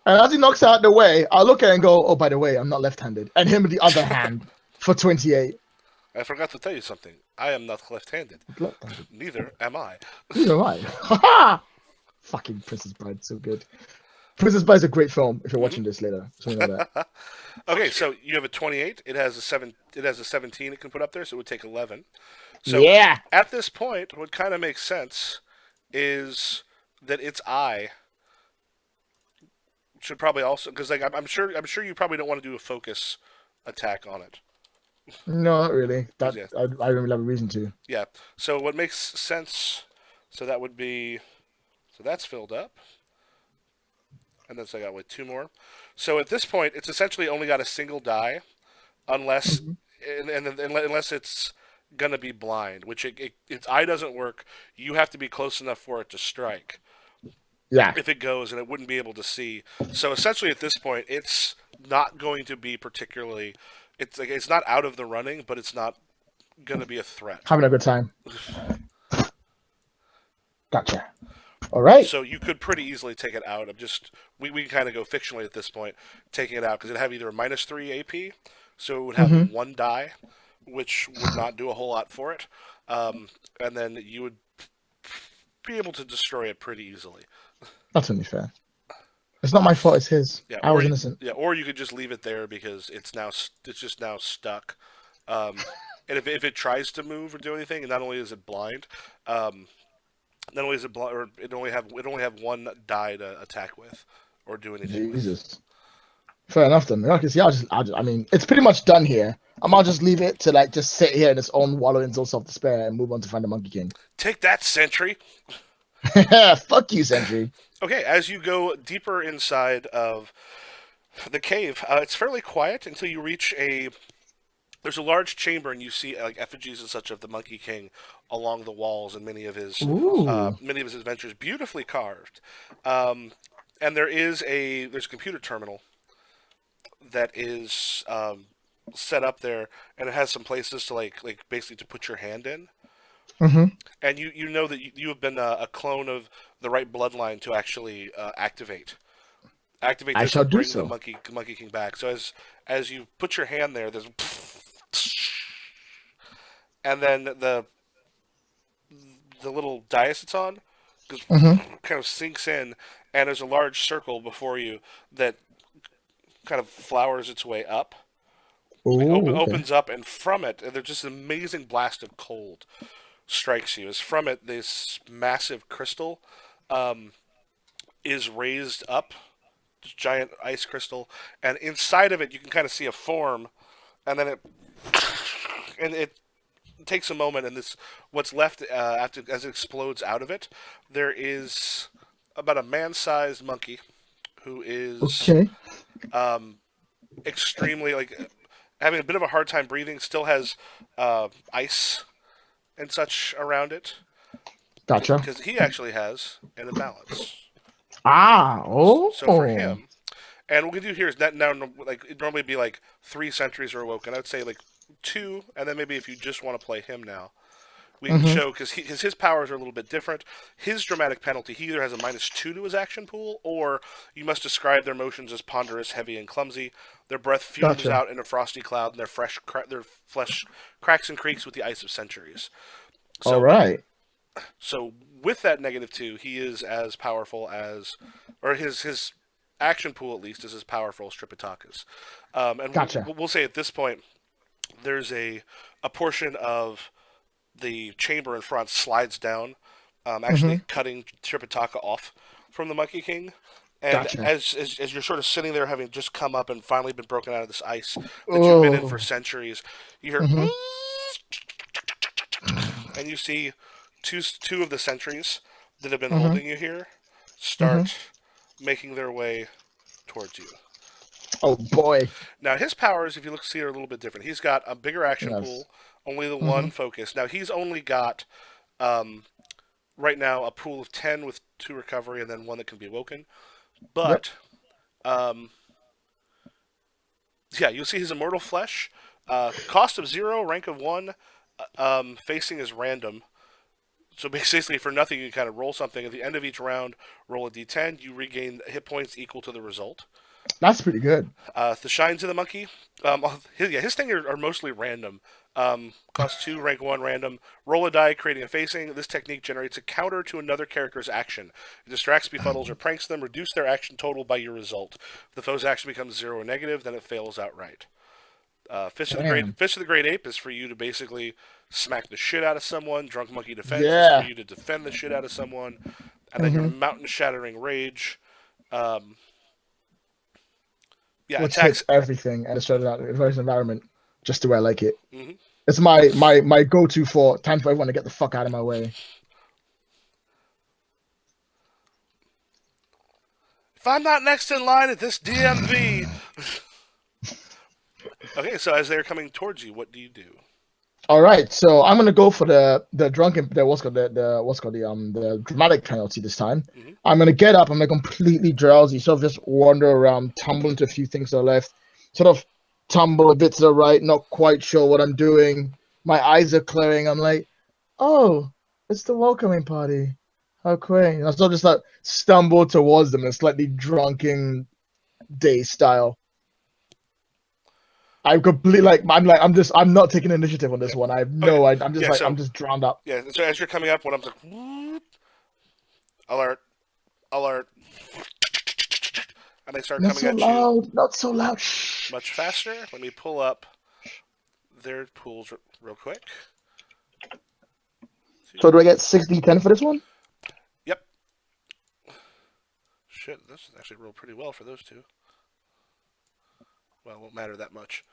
And as he knocks out the way, I look at it and go, oh, by the way, I'm not left-handed, and him with the other hand for 28. I forgot to tell you something. I am not left-handed. Left-handed. Neither am I. Neither am I. Ha Fucking Princess Bride, so good. Princess Bride is a great film. If you're Hmm. watching this later, so you know that. Okay, so you have a 28. It has a 7. It has a 17. It can put up there, so it would take 11. So Yeah. at this point, what kind of makes sense is that its eye should probably also, because like I'm sure you probably don't want to do a focus attack on it. No, not really. 'Cause, That yeah, I don't really have a reason to. yeah. So what makes sense? So that would be, so that's filled up, and then so I got with 2 more. So at this point, it's essentially only got a single die, unless Mhm. unless it's gonna be blind, which its eye doesn't work. You have to be close enough for it to strike. Yeah. If it goes, and it wouldn't be able to see. So essentially, at this point, it's not going to be particularly. It's like it's not out of the running, but it's not going to be a threat. Having a good time. Gotcha. All right. So you could pretty easily take it out. I'm just we kind of go fictionally at this point, taking it out because it'd have either a -3 AP, so it would have Mm-hmm. 1 die, which would not do a whole lot for it, and then you would be able to destroy it pretty easily. That's only fair. It's not my fault. It's his. Yeah, I was innocent. or you could just leave it there because it's just now stuck. Um, and if it tries to move or do anything, and not only is it blind, not only is it blind, or it only have 1 die to attack with or do anything with. Jesus. Fair enough then. Okay, see, I mean, it's pretty much done here. I might just leave it to like just sit here in its own wallow in its own self despair and move on to find the Monkey King. Take that, Sentry. Fuck you, Sentry. Okay, as you go deeper inside of the cave, it's fairly quiet until you reach a. There's a large chamber, and you see like effigies and such of the Monkey King along the walls, and Ooh. many of his adventures beautifully carved. Um, and there's a computer terminal that is set up there, and it has some places to like basically to put your hand in. Mm-hmm. And you know that you have been a clone of the right bloodline to actually activate I this shall and do bring the so. Monkey King back. So as you put your hand there, there's and then the little dais it's on just Mm-hmm. kind of sinks in, and there's a large circle before you that kind of flowers its way up. Like Oh, okay. opens up, and from it, there's just an amazing blast of cold strikes you. As from it, this massive crystal um, is raised up, this giant ice crystal, and inside of it, you can kind of see a form, and then it takes a moment, and this what's left after as it explodes out of it, there is about a man-sized monkey who is Okay. um, extremely like having a bit of a hard time breathing. Still has ice and such around it, Gotcha. because he actually has an imbalance. Ah, So for oh. him, and what we can do here is that now, like it'd normally be like 3 sentries are awoken. I would say like 2, and then maybe if you just want to play him now, we can Mm-hmm. show because his powers are a little bit different. His dramatic penalty, he either has a -2 to his action pool, or you must describe their motions as ponderous, heavy, and clumsy. Their breath fumes Gotcha. out in a frosty cloud, and their flesh cracks and creaks with the ice of centuries. All So, right. so with that -2, he is as powerful as, or his action pool at least is as powerful as Tripitaka's. And Gotcha. we'll say at this point, there's a portion of the chamber in front slides down, Mm-hmm. actually cutting Tripitaka off from the Monkey King. And Gotcha. as you're sort of sitting there, having just come up and finally been broken out of this ice that you've been in for Oh. centuries, you hear, Mm-hmm. and you see two of the sentries that have been Mm-hmm. holding you here Mm-hmm. start making their way towards you. Oh boy. Now his powers, if you look see, are a little bit different. He's got a bigger action Yes. pool, only the Mm-hmm. one focus. Now he's only got um, right now a pool of 10 with 2 recovery and then 1 that can be awoken. Yep. But um, yeah, you'll see his immortal flesh, cost of 0, rank of 1, facing is random. So basically, for nothing, you kind of roll something. At the end of each round, roll a d10. You regain hit points equal to the result. That's pretty good. The shines of the monkey, his things are mostly random. Cost 2, rank 1, random. Roll a die, creating a facing. This technique generates a counter to another character's action. It distracts, befuddles, or pranks them. Reduce their action total by your result. If the foe's action becomes 0 or negative, then it fails outright. Damn. Fist of the Great Ape is for you to basically smack the shit out of someone. Drunk Monkey Defense is for Yeah. you to defend the shit out of someone. And then your Mm-hmm. Mountain Shattering Rage, um, yeah, Which hits attacks. everything and destroys the environment just the way I like it. Mm-hmm. It's my go-to for time for everyone to get the fuck out of my way. If I'm not next in line at this DMV. Okay, so as they're coming towards you, what do you do? All right, so I'm gonna go for the drunken the what's called the dramatic penalty this time. Mm-hmm. I'm gonna get up. I'm gonna completely drowsy, sort of just wander around, tumble into a few things to the left, sort of tumble a bit to the right, not quite sure what I'm doing. My eyes are clearing. I'm like, oh, it's the welcoming party. How quaint! And I sort of just like stumble towards them in a slightly drunken day style. I'm completely I'm not taking initiative on this one. I have Okay, no idea. I'm just yeah. like I'm So just drowned up. yeah, so as you're coming up, one of them's like, "Whoop, alert, alert," and they start Not coming so at you loud. Not so loud. Shh. much faster. Let me pull up their pools real quick. So do I get 60-10 for this one? Yep. Shit, this is actually rolled pretty well for those two. Well, it won't matter that much.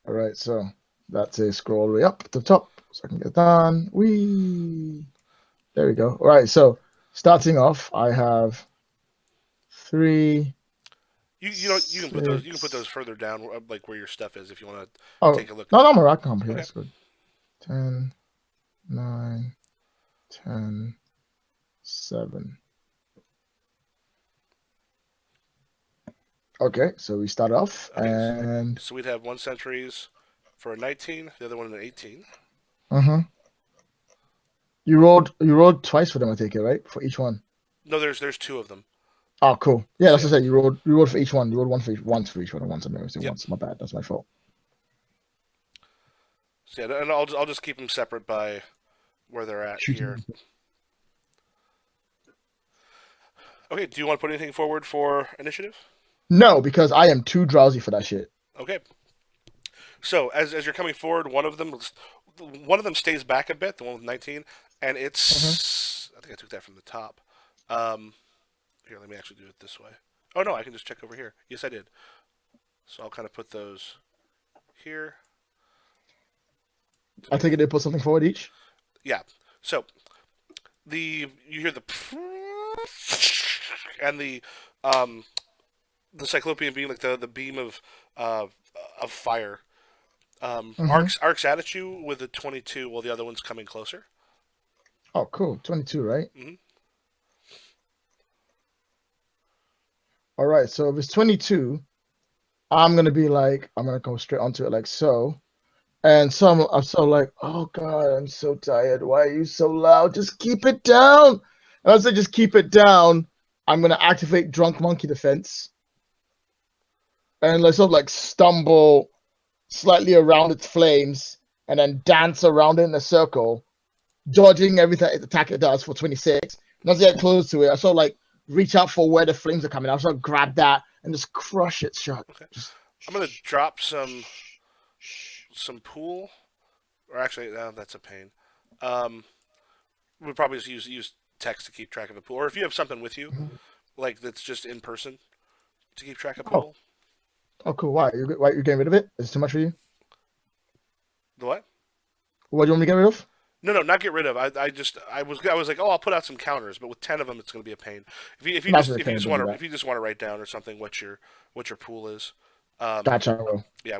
All right, so that's a scroll all the way up to the top, so I can get done. There we go. All right, so starting off, I have 3. You can put those 6. further down, like where your stuff is, if you want to Oh take a look. no, I'm a rock comp here. Okay. That's good. 10, 9, 10, 7. Okay, so we start off, Okay, and so we'd have 1 sentries for a 19, the other one an 18. You rolled twice for them, I take it, right? For each one. No, there's 2 of them. Oh, cool. Yeah, that's So, what I said. You rolled for each one. You rolled once for each one, and once. I never said yep. once. My bad. That's my fault. So yeah, and I'll just keep them separate by where they're at here. Okay, do you want to put anything forward for initiative? No, because I am too drowsy for that shit. Okay. So as you're coming forward, one of them stays back a bit, the one with 19, and it's I think I took that from the top. Here, let me actually do it this way. Oh no, I can just check over here. Yes, I did. So I'll kind of put those here. I take it they put something forward each. Yeah. So you hear the and the cyclopean beam, like the beam of fire, Mm-hmm. Arcs at you with a 22, while the other one's coming closer. Oh, cool. 22, right? Hmm. All right. So if it's 22, I'm gonna go straight onto it like so. And so I'm so like, oh God, I'm so tired. Why are you so loud? Just keep it down. And as I just keep it down, I'm gonna activate Drunk Monkey Defense and like sort of like stumble slightly around its flames and then dance around it in a circle, dodging every attack it does for 26. And as I get close to it, I sort of like reach out for where the flames are coming. I sort of grab that and just crush it shut. Okay. Just I'm gonna drop some pool, or actually, no, that's a pain. Um, we'll probably just use text to keep track of a pool, or if you have something with you, like that's just in person to keep track of oh, pool. oh cool. Why you getting rid of it? Is it too much for you? The what? What do you want me to get rid of? No, no, not get rid of. I was like, oh, I'll put out some counters, but with 10 of them, it's going to be a pain. Not really paying to do If that. you just want to write down or something what your pool is. Gotcha. I will. Yeah,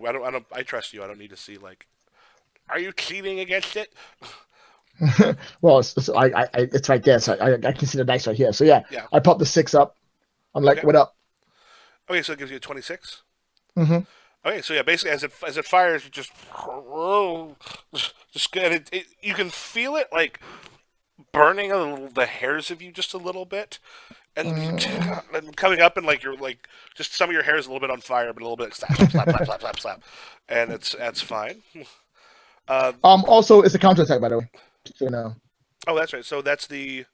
I trust you. I don't need to see like, are you cheating against it? Well, it's right there, so I can see the dice right here. So yeah, Yeah. I pop the 6 up. I'm like, Okay. what up? Okay, so it gives you a 26. Mm-hmm. Okay, so yeah, basically as it fires, you just good. You can feel it like burning the hairs of you just a little bit, and, Mm. and coming up and like you're like just some of your hair is a little bit on fire, but a little bit like slap slap slap slap slap slap slap, and that's fine. Uh, Also, it's a counter attack, by the way. So you know, oh, that's right. So that's the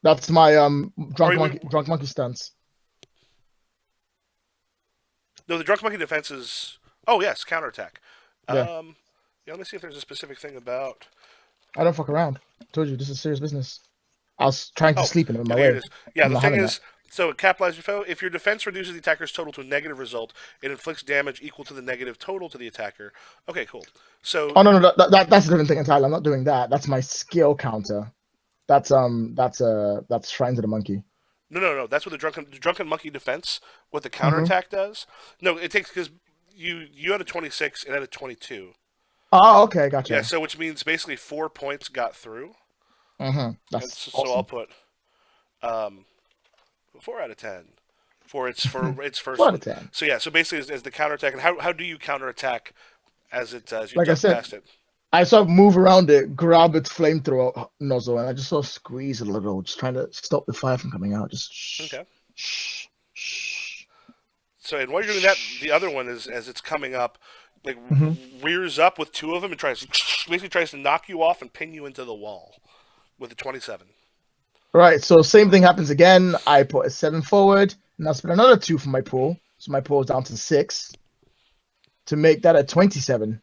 that's my or we, drunk monkey stance. no, the drunk monkey defense is oh yes counterattack. Yeah, Yeah, let me see if there's a specific thing about. I don't fuck around. I told you this is serious business. I was trying to Oh, sleep and in my yeah, here it way. is. Yeah, I'm the not thing having that. is, so it capitalizes your foe. If your defense reduces the attacker's total to a negative result, it inflicts damage equal to the negative total to the attacker. Okay, cool. So Oh no, no, that's a different thing entirely. I'm not doing that. That's my skill counter. That's Shrines of the Monkey. no, no, no. That's what the drunken monkey defense. What the Mm-hmm. counterattack does. No, it takes because you had a 26 and had a 22. Oh, okay, Yeah, gotcha. so which means basically 4 points got through, Mm-hmm. and That's so I'll awesome. put um 4 out of 10 for its first Four out of one. 10. So yeah, so basically as the counterattack, and how do you counterattack as you Like I duck said, past it? I sort of move around it, grab its flamethrower nozzle, and I just sort of squeeze it a little, just trying to stop the fire from coming out. Just shh, Okay. shh, shh, So and while you're doing that, the shh. other one is as it's coming up, like Mm-hmm. rears up with 2 of them and tries basically tries to knock you off and pin you into the wall with a 27. Right, so same thing happens again. I put a 7 forward, and I spend another 2 for my pool. So my pool is down to 6 to make that a 27.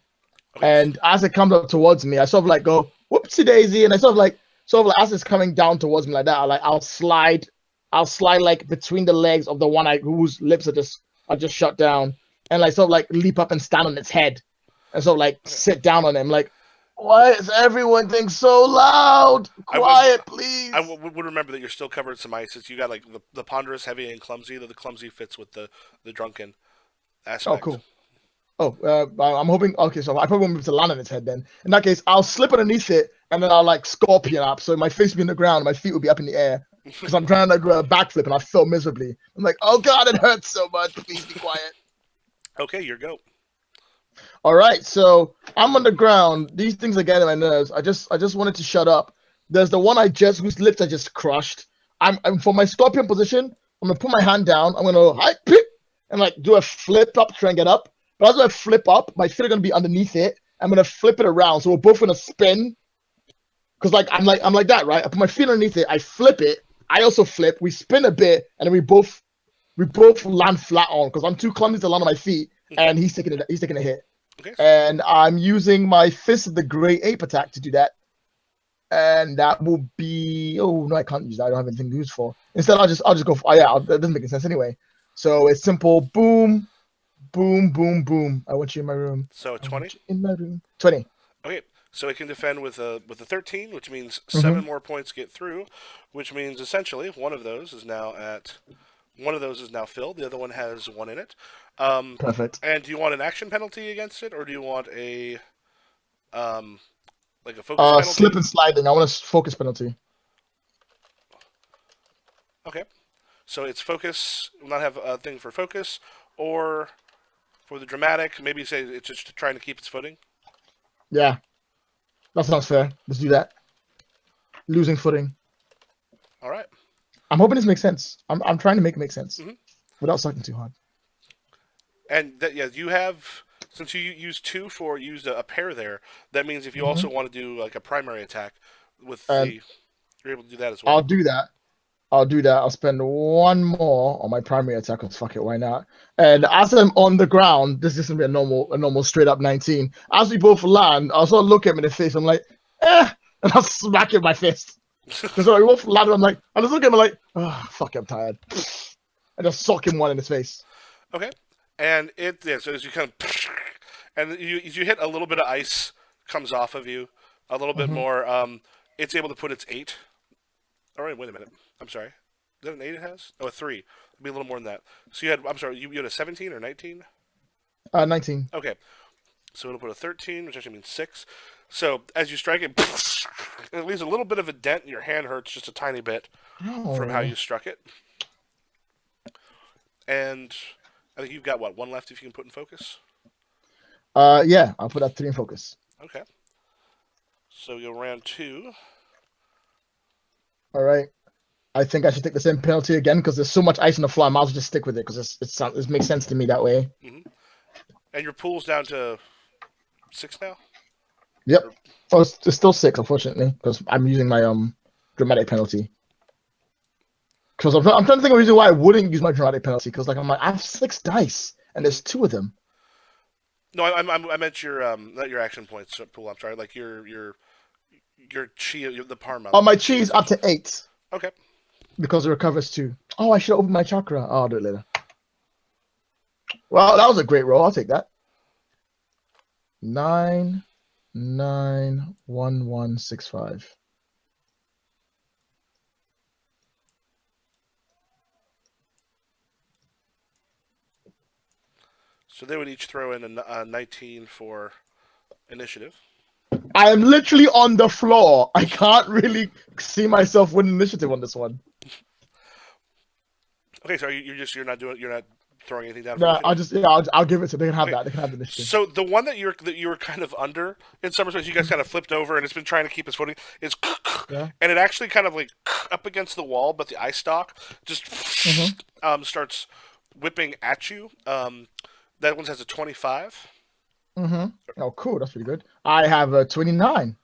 Okay. And as it comes up towards me, I sort of like go, whoopsie daisy, and I sort of like as it's coming down towards me like that, I'll slide like between the legs of the one whose lips are just shut down, and like sort of like leap up and stand on its head, and sort of like Okay. sit down on him. Like, why is everyone thing so loud? I would Quiet, I please. would remember that you're still covered in some ice. It's, you got like the ponderous, heavy, and clumsy. Though the clumsy fits with the drunken Oh, aspect. cool. Oh, I'm hoping. Okay, so I probably won't be able to land on its head then. In that case, I'll slip underneath it, and then I'll like scorpion up, so my face will be in the ground, and my feet will be up in the air, because I'm trying to do a backflip, and I fell miserably. I'm like, oh God, it hurts so much. Please be quiet. Okay, your go. All right, so I'm on the ground. These things are getting on my nerves. I just wanted to shut up. There's the one whose lips I just crushed. I'm for my scorpion position. I'm gonna put my hand down. I'm gonna hi pip, and like do a flip up, try and get up. But as I flip up, my feet are gonna be underneath it. I'm gonna flip it around, so we're both gonna spin. Cause like I'm like that, right? I put my feet underneath it. I flip it. I also flip. We spin a bit, and then we both land flat on. Cause I'm too clumsy to land on my feet, Okay. and he's taking a hit. Okay. And I'm using my Fist of the Great Ape attack to do that. And that will be, oh no, I can't use that. I don't have anything to use for. Instead, I'll just go. Oh yeah, that doesn't make any sense anyway. So it's simple. Boom, boom, boom, boom. I want you in my room. So a I 20. want you in my room. 20. Okay. So it can defend with a 13, which means Mm-hmm. 7 more points get through, which means essentially one of those is now at One of those is now filled. The other one has one in it. Perfect. And do you want an action penalty against it, or do you want a um, like a focus penalty? Slip and sliding. I want a focus penalty. Okay. So it's focus. Will not have a thing for focus, or for the dramatic. Maybe say it's just trying to keep its footing. Yeah, that sounds fair. Let's do that. Losing footing. All right. I'm hoping this makes sense. I'm trying to make it make sense Mhm. without sucking too hard. And that, yeah, you have, since you used a pair there. That means if you Hmm also want to do like a primary attack with And you're able to do that as I'll well. do that. I'll do that. I'll spend one more on my primary attack. Cause fuck it, why not? And as I'm on the ground, this is gonna be a normal straight up 19. As we both land, I'll sort of look at him in the face. I'm like, and I'll smack him in my fist. Because we both land. I'm like, I just look at him like, oh, fuck, I'm tired. I just sock him one in his face. Okay. And so as you kind of, and you hit a little bit of ice comes off of you, a little bit Hmm more. It's able to put its 8. All right, wait a minute. I'm sorry. Is that an 8 it has? Oh, a 3. It'd be a little more than that. So I'm sorry, you had a 17 or 19? 19. Okay. So it'll put a 13, which actually means 6. So as you strike it, it leaves a little bit of a dent. Your hand hurts just a tiny bit from how Oh. you struck it. And I think you've got, what, one left if you can put in focus? Yeah, I'll put that 3 in focus. Okay. So you'll round 2. All right. I think I should take the same penalty again because there's so much ice on the floor. I might as well just stick with it because it makes sense to me that way. Hmm. And your pool's down to 6 now? Yep. Oh, it's still 6, unfortunately, because I'm using my dramatic penalty. Because I'm trying to think of a reason why I wouldn't use my dramatic penalty. Because like I have 6 dice and there's 2 of them. No, I meant your not your action points pool. I'm sorry, like your chi, the parma. Oh, my chi is up to 8 Okay. because it recovers 2. Oh, I should open my chakra. Oh, I'll do it later. Well, that was a great roll. I'll take that. 9, 9, 1, 1, 6, 5. So they would each throw in a 19 for initiative. I am literally on the floor. I can't really see myself winning initiative on this one. Okay, so you're not throwing anything down for No, initiative. I'll give it to. They can have Okay. that. They can have the initiative. So the one that you were kind of under in some respects, you guys kind of flipped over, and it's been trying to keep its footing. Is Yeah. and it actually kind of like up against the wall, but the eye stalk just Mm-hmm. starts whipping at you. That one has a 25. Mm-hmm. Oh, cool. That's pretty good. I have a 29.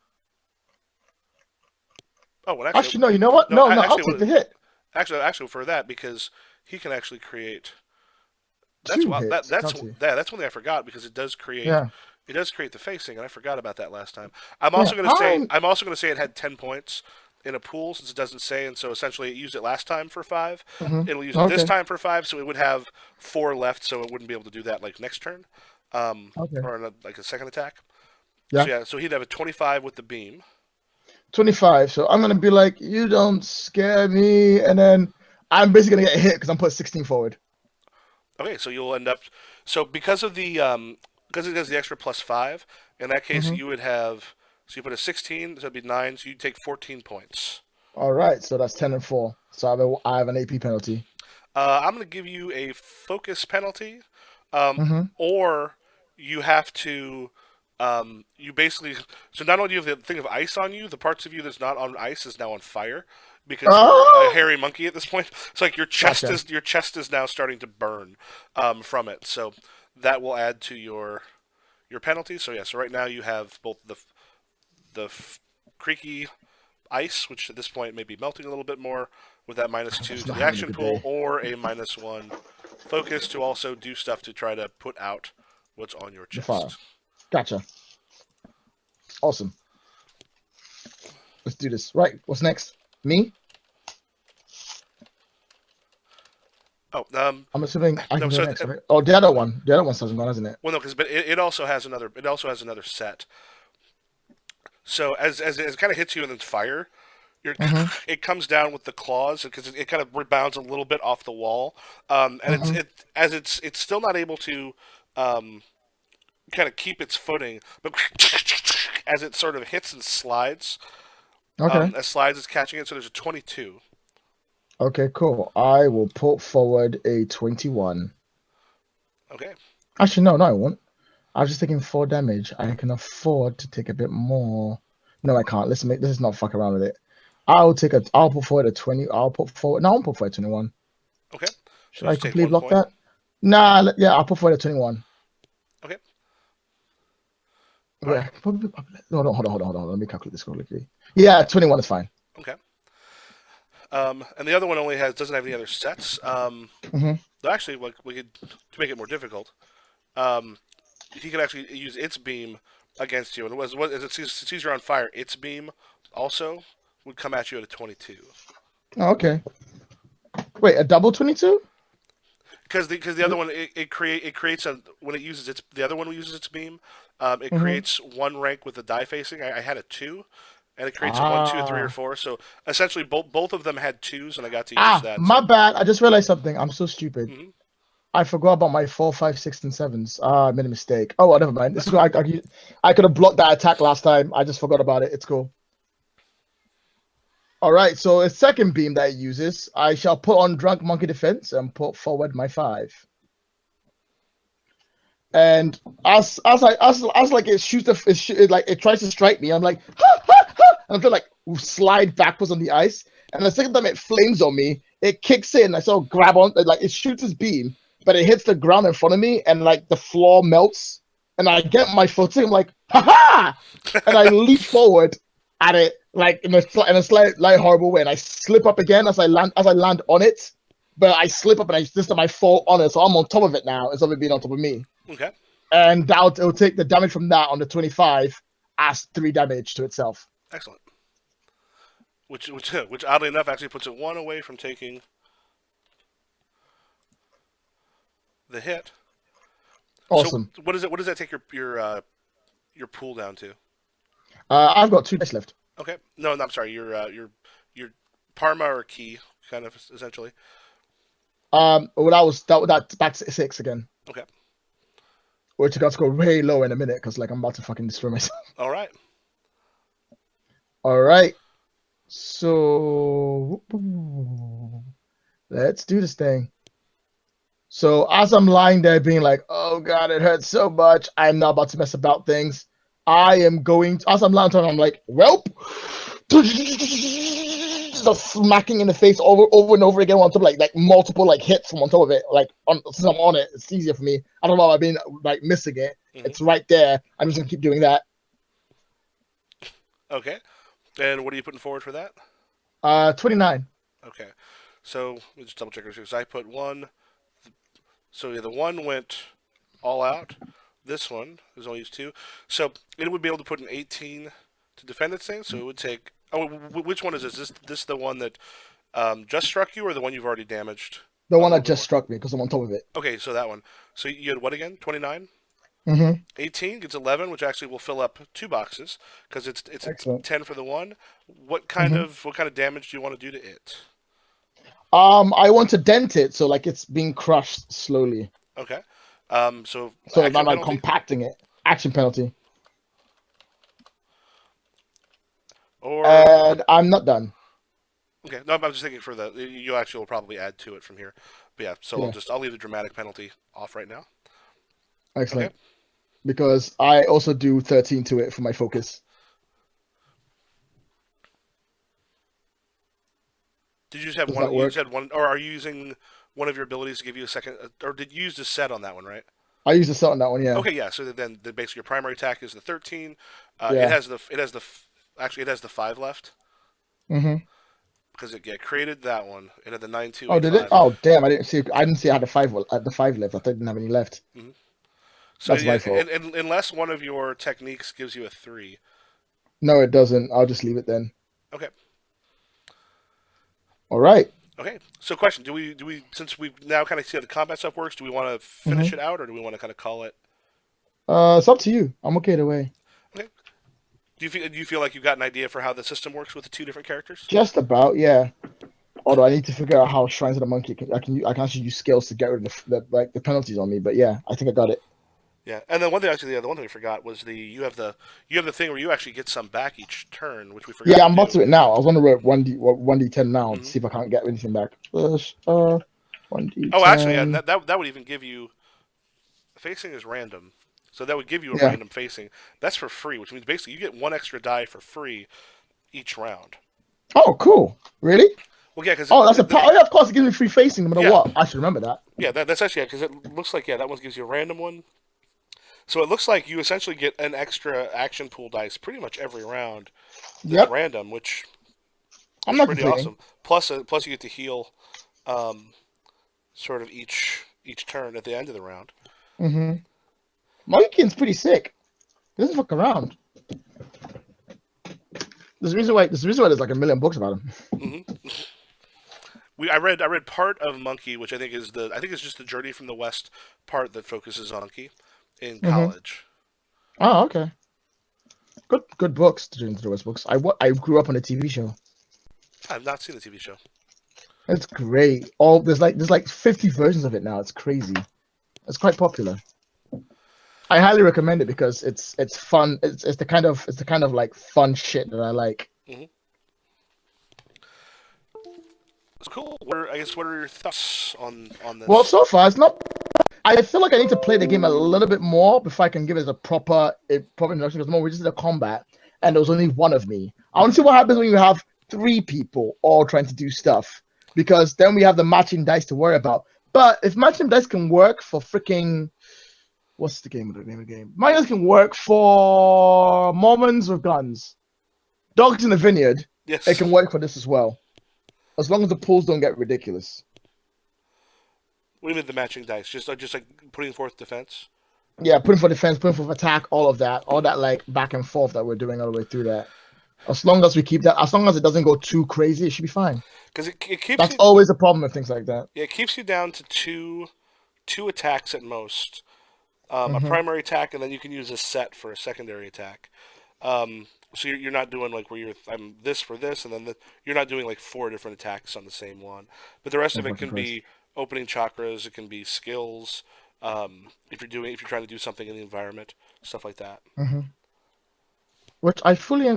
Oh, well, Actually, no. You know what? No, I'll take the hit. actually, for that because he can actually create. That's 2 why hits. that's one thing I forgot because Yeah. it does create the facing, and I forgot about that last time. Yeah. I'm also going to say it had 10 points in a pool since it doesn't say, and so essentially it used it last time for 5. Mm-hmm. It'll use it this Okay. time for 5, so it would have 4 left, so it wouldn't be able to do that like next turn, Okay. or like a second attack. Yeah. So yeah, so he'd have a 25 with the beam. 25. So I'm gonna be like, you don't scare me, and then I'm basically gonna get hit because I'm putting 16 forward. Okay, so you'll end up because of the because it does the extra +5. In that case, Mm-hmm. you would have you put a 16, so it'd be 9. So you take 14 points. All right. So that's 10 and 4. So I have an AP penalty. I'm going to give you a focus penalty, Mm-hmm. or you have to. You basically so not only do you have the thing of ice on you, the parts of you that's not on ice is now on fire because you're a Oh, hairy monkey at this point. It's like gotcha. your chest is now starting to burn from it. So that will add to your penalty. So yeah, so right now you have both the creaky ice, which at this point may be melting a little bit more with that -2 Just to not the having a action good pool, day. or a -1 focus to also do stuff to try to put out what's on your The fire. chest. Gotcha. Awesome. Let's do this. Right. What's next? Me? Oh, I'm assuming I no, can so go next, right? Oh, the other one. The other one hasn't gone, hasn't it? well, no, because but it also has another set. So as it kind of hits you and then fire, Your Mm-hmm. it comes down with the claws because it kind of rebounds a little bit off the wall, and Mm-hmm. it's still not able to um, kind of keep its footing, but as it sort of hits and slides, Okay. as slides is catching it. So there's a 22. Okay, cool. I will put forward a 21. Okay, Actually, no, I won't. I was just taking 4 damage. I can afford to take a bit more. No, I can't. Let's not fuck around with it. I'll put forward a 20. I'll put forward 21. okay. So Should you I just take completely one block point. that? Nah, yeah, I'll put forward a 21. Okay, all right. Wait, probably, no, no, hold on. Let me calculate this quickly. Yeah, 21 is fine. Okay. And the other one only doesn't have any other sets. Hmm. Actually, like we could to make it more difficult. Um, he could actually use its beam against you, and as it sees you're on fire, its beam also would come at you at a 22. Oh, okay. Wait, a double 22? Because the other one it creates a when it uses its the other one uses its beam, it Mm-hmm. creates one rank with the die facing. I had a 2, and it creates a 1, 2, 3, or 4. So essentially, both of them had 2s, and I got to use that. My So bad. I just realized something. I'm so stupid. mhm. I forgot about my 4, 5, 6, and 7s. I made a mistake. Oh, well, never mind. This That's is fine. I could have blocked that attack last time. I just forgot about it. It's cool. All right. So a second beam that it uses, I shall put on Drunk Monkey Defense and put forward my 5. And as like it shoots like it tries to strike me, I'm like ha, ha, ha, and I'm just like slide backwards on the ice. And the second time it flames on me, it kicks in. I sort of grab on like it shoots its beam, but it hits the ground in front of me, and like the floor melts. And I get my footing, I'm like ha ha, and I leap forward at it like in a slight like horrible way, and I slip up again as I land on it. But I slip up and this time I fall on it, so I'm on top of it now instead of it being on top of me, Okay, and it'll take the damage from that on the 25 as 3 damage to itself. excellent. Which oddly enough actually puts it 1 away from taking the hit. So Awesome. what is it? What does that take your pool down to? I've got 2 dice left. Okay, no, I'm sorry. Your Parma or key kind of essentially. Well, that's 6 again, Okay, which I got to go way low in a minute because like I'm about to fucking destroy myself. all right. All right, so let's do this thing. So as I'm lying there being like, oh god, it hurts so much, I'm not about to mess about things. As I'm lying down, I'm like, welp. Just smacking in the face over and over again on top of like multiple like hits from on top of it. Like since I'm on it, it's easier for me. I don't know if I've been like missing it. Hmm. It's right there. I'm just gonna keep doing that. Okay, and what are you putting forward for that? 29. Okay, so let me just double check this. I put 1. So yeah, the 1 went all out. This one is only used 2. So it would be able to put an 18 to defend its thing. So it would take. Oh, which one is this? This the one that just struck you, or the one you've already damaged The a one little that bit just more? struck me because I'm on top of it. Okay, so that one. So you had what again? 29. Mm-hmm. 18 gets 11, which actually will fill up 2 boxes because it's a Excellent. 10 for the 1. Mm-hmm. What kind of damage do you want to do to it? I want to dent it so like it's being crushed slowly. Okay. So So I'm action like penalty, compacting it. Action penalty. or And I'm not done. okay. No, I'm just thinking for the you actually will probably add to it from here. But yeah, so Yeah, I'll leave the dramatic penalty off right now. Okay. excellent. Because I also do 13 to it for my focus. Did you just have Does one? that You just work? had one, or are you using one of your abilities to give you a second? Or did you use the set on that one, right? I use the set on that one, yeah. Okay, yeah. So then, basically your primary attack is the 13. Yeah. Actually it has the 5 left Mm-hmm. because it created that one. It had the nine two Oh, eight did it? five. Oh, damn! I Yep. didn't see I had the 5 left. I thought I didn't have any left. Hmm. So That's yeah, my fault. and unless one of your techniques gives you a 3. No, it doesn't. I'll just leave it then. Okay. All right. Okay. So question: Do we since we now kind of see how the combat stuff works, do we want to finish Mm-hmm. it out, or do we want to kind of call it? It's up to you. I'm okay either way. Okay. Do you feel like you've got an idea for how the system works with the two different characters? Just about, yeah. Although I need to figure out how Shrines of the Monkey I can actually use skills to get rid of the penalties on me. But yeah, I think I got it. Yeah, and then one thing actually, the one thing we forgot was you have the thing where you actually get some back each turn, which we forgot Yeah, to I'm about do. to it now. I was wondering what 1d10 now to Hmm. see if I can't get anything back. Oh, actually, yeah, 1d10. that would even give you facing is random, so that would give you a Yeah. random facing. That's for free, which means basically you get one extra die for free each round. Oh, cool. Really? Well, yeah, because Oh, that's a power. Oh, yeah, of course, it gives me free facing no matter yeah, what. I should remember that. that's actually because it looks like that one gives you a random one. So it looks like you essentially get an extra action pool dice pretty much every round that's Yep. random, which I'm is not pretty complaining. awesome. Plus you get to heal, um, sort of each turn at the end of the round. Mm-hmm. Monkey's pretty sick. He doesn't fuck around. There's a reason why there's like a million books about him. Hmm. I read part of Monkey, which I think is just the Journey from the West part that focuses on Monkey in Mm-hmm. college. Oh, okay. Good books. To do the West books. I grew up on a TV show. I've not seen the TV show. It's great. All there's like 50 versions of it now. It's crazy. It's quite popular. I highly recommend it because it's fun. It's the kind of like fun shit that I like. Hmm. It's cool. What are your thoughts on Well, this? so far it's not. I feel like I need to play the game a little bit more before I can give it a proper introduction. Because more we just did a combat, and there was only one of me. I want to see what happens when you have three people all trying to do stuff, because then we have the matching dice to worry about. But if matching dice can work for freaking what's the name of the game? Matching dice can work for Mormons with guns, dogs in the vineyard. It Yes. can work for this as well, as long as the pools don't get ridiculous. What do you mean the matching dice? Just like putting forth defense. Yeah, putting for defense, putting for attack, all that like back and forth that we're doing all the way through that. As long as we keep that, as long as it doesn't go too crazy, it should be fine. Because it keeps That's you always a problem with things like that. yeah, it keeps you down to two attacks at most. A Hmm. primary attack, and then you can use a set for a secondary attack. So you're not doing like where I'm this for this, and then you're not doing like four different attacks on the same one. But the rest Oh, of it fucking can Christ. be opening chakras. It can be skills. If you're trying to do something in the environment, stuff like that. Hmm. Which I fully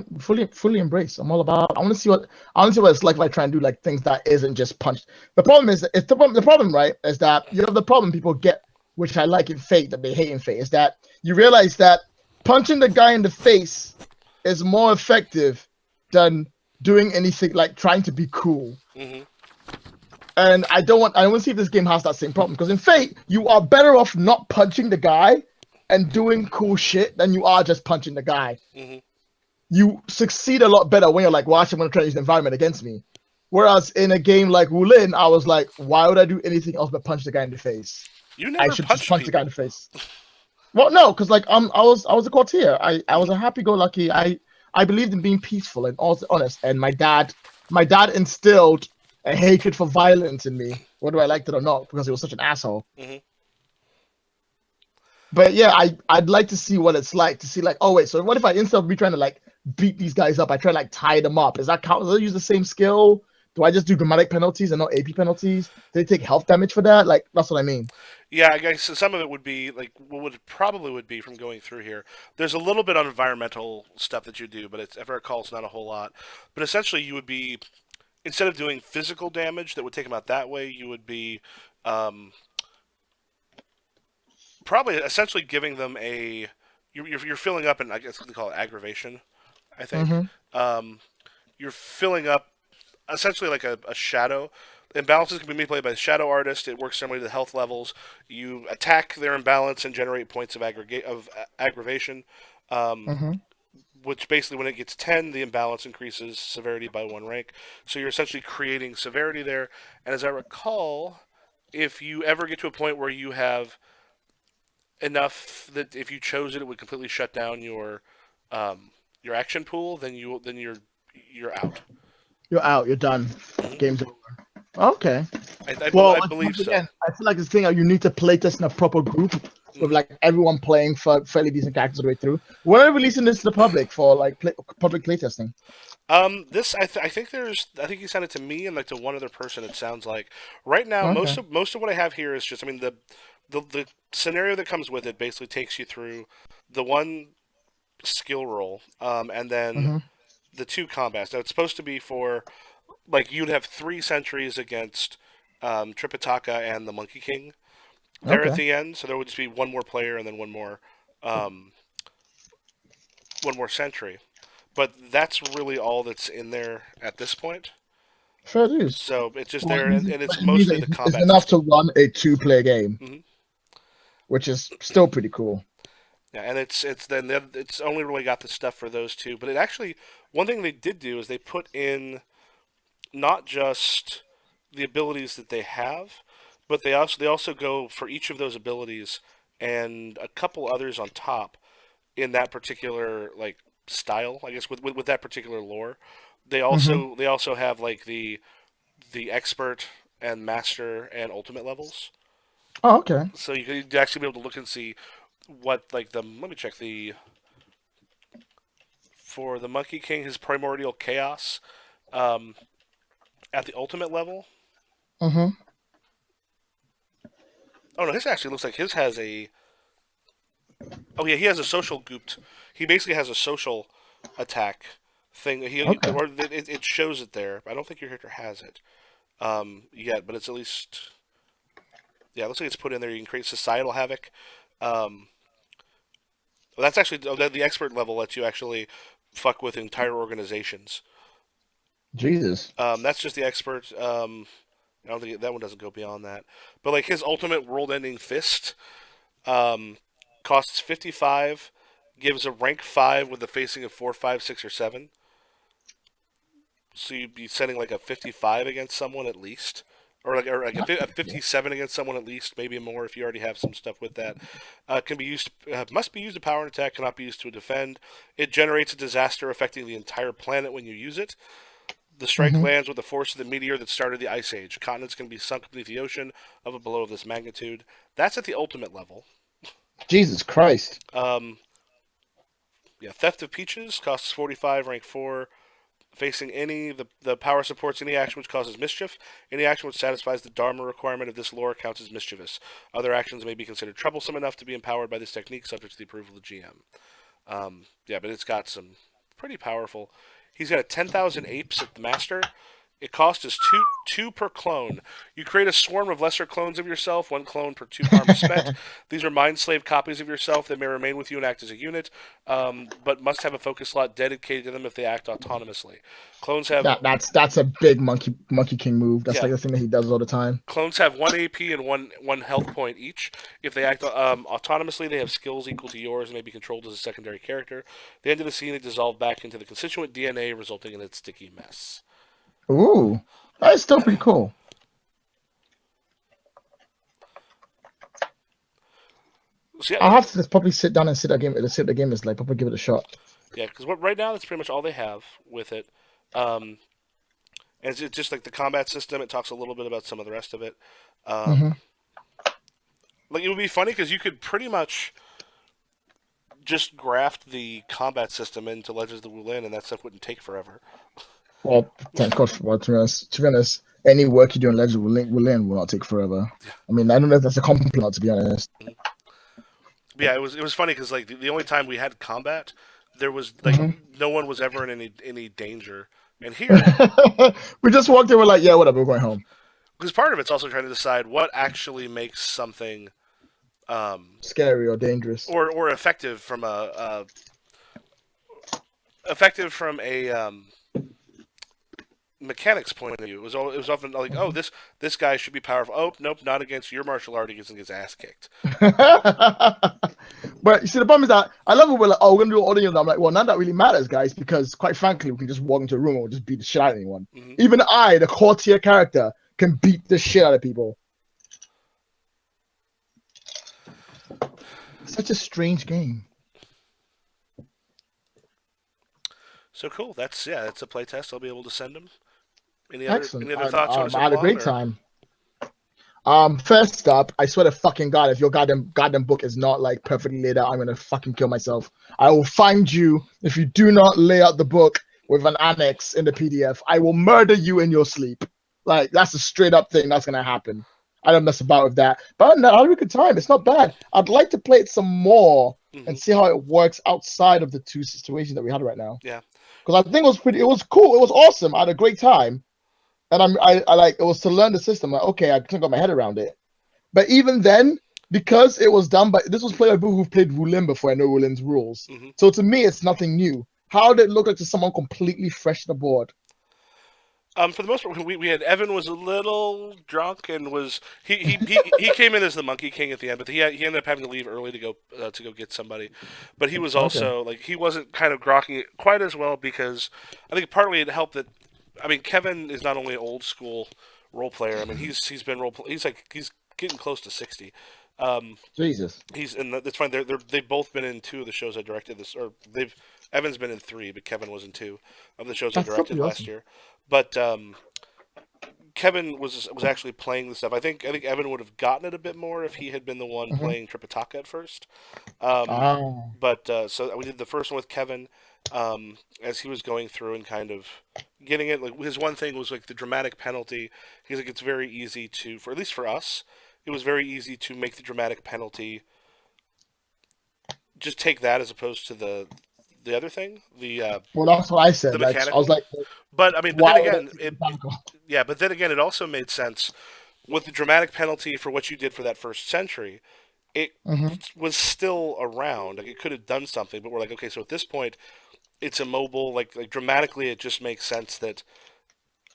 embrace. I'm all about. I want to see what it's like if I try and do like things that isn't just punch. The problem is, the problem, right? Is that you know the problem people get, which I like in Fate that they hate in Fate, is that you realize that punching the guy in the face is more effective than doing anything like trying to be cool. Hmm. And I want to see if this game has that same problem, because in Fate you are better off not punching the guy and doing cool shit than you are just punching the guy. Hmm. You succeed a lot better when you're like, watch, I'm going to try to use the environment against me. Whereas in a game like Wulin, I was like, why would I do anything else but punch the guy in the face? You I never should just punched punch the guy in people. the face. Well, no, because like I was a courtier. I was Hmm. a happy-go-lucky. I believed in being peaceful and also honest. And my dad instilled a hatred for violence in me, whether I liked it or not, because he was such an asshole. Hmm. But yeah, I'd like to see what it's like to see like, oh wait, so what if I instead of me trying to like beat these guys up, I try to like tie them up? Is that count? Do I use the same skill? Do I just do dramatic penalties and not AP penalties? Do they take health damage for that? Like that's what I mean. Yeah, I guess some of it would be like what would probably would be from going through here. There's a little bit on environmental stuff that you do, but if I recall, it's not a whole lot. But essentially, you would be instead of doing physical damage that would take them out that way, you would be um, probably essentially giving them you're filling up, and I guess they call it aggravation. I think Mm-hmm. um, you're filling up essentially like a shadow. Imbalances can be manipulated by the shadow artist. It works similarly to health levels. You attack their imbalance and generate points of aggravation. Um, Mm-hmm. which basically, when it gets 10, the imbalance increases severity by one rank. So you're essentially creating severity there. And as I recall, if you ever get to a point where you have enough that if you chose it, it would completely shut down your action pool, then you're out. You're out. You're done. Hmm. Game's over. Okay. I Well, believe once so. again, I feel like this thing you need to play test in a proper group with Mhm. like everyone playing for fairly decent characters all the way through. When are they releasing this to the public for like public playtesting? This I think I think he sent it to me and like to one other person. It sounds like right now Okay. most of what I have here is just I mean the scenario that comes with it basically takes you through the one skill roll, and then Mm-hmm. the two combats. Now it's supposed to be for like you'd have three sentries against Tripitaka and the Monkey King there at Okay. the end, so there would just be one more player and then um, one more sentry. But that's really all that's in there at this point. Fair dues. So it's just Well, there, and it's it means mostly the it's combat enough to system. run a two-player game, Hmm. which is still pretty cool. Yeah, and it's only really got the stuff for those two. But it actually one thing they did do is they put in not just the abilities that they have, but they also go for each of those abilities and a couple others on top in that particular like style. I guess with that particular lore, Mm-hmm. they also have like the expert and master and ultimate levels. Oh, okay. So you could actually be able to look and see what like the let me check the for the Monkey King his primordial chaos um, at the ultimate level. Mm-hmm. Oh no, his actually looks like his has a oh yeah he has a social gooped. He basically has a social attack thing. Okay. Or it shows it there. I don't think your character has it yet, but it's at least yeah. It looks like it's put in there. You can create societal havoc. Um, well, that's actually the expert level lets you actually fuck with entire organizations. Jesus. That's just the expert. I don't think that one doesn't go beyond that. But like his ultimate world-ending fist um, costs 55, gives a rank 5 with a facing of 4, 5, 6, or 7. So you'd be sending like a 55 against someone at least, or like a 57 against someone at least, maybe more if you already have some stuff with that. Can be used, must be used to power an attack, cannot be used to defend. It generates a disaster affecting the entire planet when you use it. The strike Mm-hmm. lands with the force of the meteor that started the Ice Age. Continents can be sunk beneath the ocean of a blow of this magnitude. That's at the ultimate level. Jesus Christ. Um, yeah, Theft of Peaches costs 45, rank 4. Facing the power supports any action which causes mischief. Any action which satisfies the Dharma requirement of this lore counts as mischievous. Other actions may be considered troublesome enough to be empowered by this technique, subject to the approval of the GM. Yeah, but it's got some pretty powerful. He's got a 10,000 apes at the master. It costs us two per clone. You create a swarm of lesser clones of yourself, one clone per 2 karma spent. These are mind slave copies of yourself that may remain with you and act as a unit, but must have a focus slot dedicated to them if they act autonomously. Clones have That's a big monkey king move. That's yeah, like the thing that he does all the time. clones have 1 AP and one health point each. If they act autonomously, they have skills equal to yours and may be controlled as a secondary character. At the end of the scene, they dissolve back into the constituent DNA, resulting in its sticky mess. Ooh, that's still pretty cool. So yeah, I'll have to just probably sit down and sit the game is like probably give it a shot. yeah, because right now that's pretty much all they have with it. Um, and it's just like the combat system. It talks a little bit about some of the rest of it. Mm-hmm. Um, like it would be funny because you could pretty much just graft the combat system into Legends of Wulin, and that stuff wouldn't take forever. Well, thank God for well, to be honest, any work you do in Legends will not take forever. I mean, I don't know if that's a compliment, to be honest. But yeah, it was funny because like the only time we had combat, there was like Hmm. no one was ever in any danger. And here, We just walked in, we're like, yeah, whatever, we're going home. because part of it's also trying to decide what actually makes something Scary or dangerous. or effective from a mechanics point of view. It was often like, oh, Mhm. this guy should be powerful. Oh, nope, not against your martial art. He gets his ass kicked. But you see, the problem is that I love it. We're like, oh, we're gonna do audio. I'm like, well, none of that really matters, guys, because quite frankly, we can just walk into a room and we'll just beat the shit out of anyone. Hmm. Even I, the core tier character, can beat the shit out of people. Such a strange game. So cool. That's a playtest. I'll be able to send them. Excellent. Any other thoughts you want to I send had a along great or? time. First up, I swear to fucking God, if your goddamn book is not like perfectly laid out, I'm gonna fucking kill myself. I will find you if you do not lay out the book with an annex in the PDF. I will murder you in your sleep. Like that's a straight up thing that's gonna happen. I don't mess about with that. But no, I had a good time. It's not bad. I'd like to play it some more and see how it works outside of the two situations that we had right now. Yeah. Because I think it was cool. It was awesome. I had a great time. And I like it was to learn the system. Like, okay, I couldn't get my head around it. But even then, because it was done by this was played by people who've played Wulin before and know Wulin's rules. So to me, it's nothing new. How did it look like to someone completely fresh on the board? For the most part, we had Evan was a little drunk and he came in as the Monkey King at the end, but he ended up having to leave early to go get somebody. But he was also like he wasn't kind of grokking it quite as well because I think partly it helped that I mean Kevin is not only an old school role player. I mean he's been he's getting close to 60. Jesus. It's fine. They've both been in 2 of the shows I directed this, or Evan's been in 3, but Kevin was in 2 of the shows I directed last year. But Kevin was actually playing the stuff. I think Evan would have gotten it a bit more if he had been the one playing Tripitaka at first. But so we did the first one with Kevin as he was going through and kind of getting it. Like his one thing was like the dramatic penalty. He's like it's very easy to, for at least for us, it was very easy to make the dramatic penalty. Just take that as opposed to the other thing. Well, that's what I said. The like, I was like, but I mean, but then again, but then again, it also made sense with the dramatic penalty for what you did for that first century. It was still around. Like it could have done something, but we're like, okay, so at this point, it's immobile. Like dramatically, it just makes sense that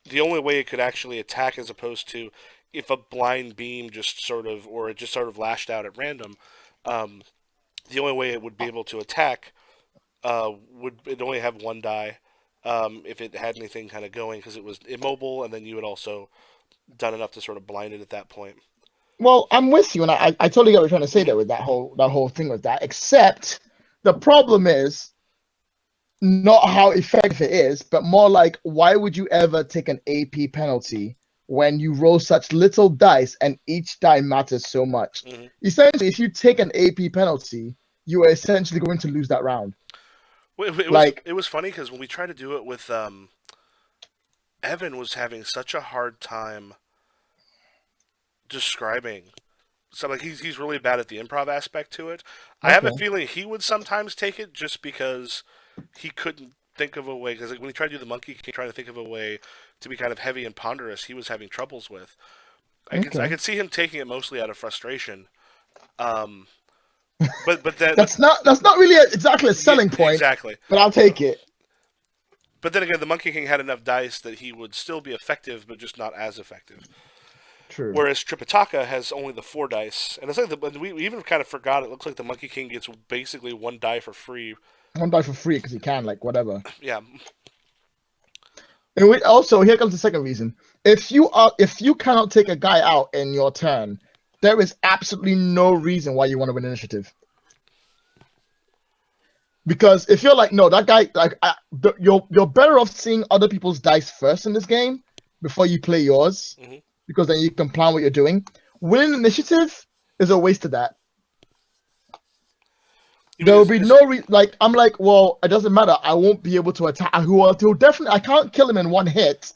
the only way it could actually attack, as opposed to if a blind beam just sort of, or it just sort of lashed out at random, the only way it would be able to attack would it only have 1 die if it had anything kind of going because it was immobile, and then you had also done enough to sort of blind it at that point. Well, I'm with you, and I totally get what you're trying to say there with that whole thing with that. Except the problem is not how effective it is, but more like why would you ever take an AP penalty when you roll such little dice and each die matters so much? Essentially, if you take an AP penalty, you are essentially going to lose that round. It was funny because when we tried to do it with Evan was having such a hard time describing. So like he's really bad at the improv aspect to it. I have a feeling he would sometimes take it just because he couldn't think of a way. Because like when he tried to do the Monkey King, trying to think of a way to be kind of heavy and ponderous, he was having troubles with. I could see him taking it mostly out of frustration. But then that's not really exactly a selling point. Exactly. But I'll take it. But then again, the Monkey King had enough dice that he would still be effective, but just not as effective. True. Whereas Tripitaka has only the 4 dice, and it's like we even kind of forgot. It looks like the Monkey King gets basically 1 die for free. 1 die for free because he can, like whatever. Yeah. And also, here comes the second reason. If you cannot take a guy out in your turn, there is absolutely no reason why you want to win initiative. Because if you're like, no, that guy, like, you're better off seeing other people's dice first in this game before you play yours, because then you can plan what you're doing. Winning initiative is a waste of that. There will be no like, I'm like, well, it doesn't matter. I won't be able to attack. He'll definitely, I can't kill him in 1 hit.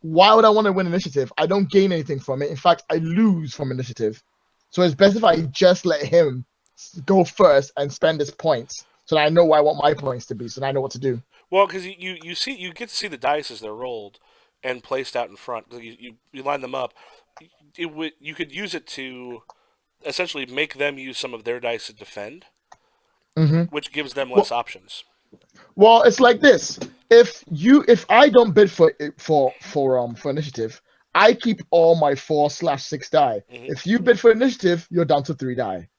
Why would I want to win initiative? I don't gain anything from it. In fact, I lose from initiative. So it's best if I just let him go first and spend his points, so that I know where I want my points to be, so that I know what to do. Well, because you get to see the dice as they're rolled and placed out in front. You line them up. You could use it to essentially make them use some of their dice to defend, which gives them less options. Well, it's like this: if I don't bid for initiative, I keep all my 4/6 die. If you bid for initiative, you're down to 3 die.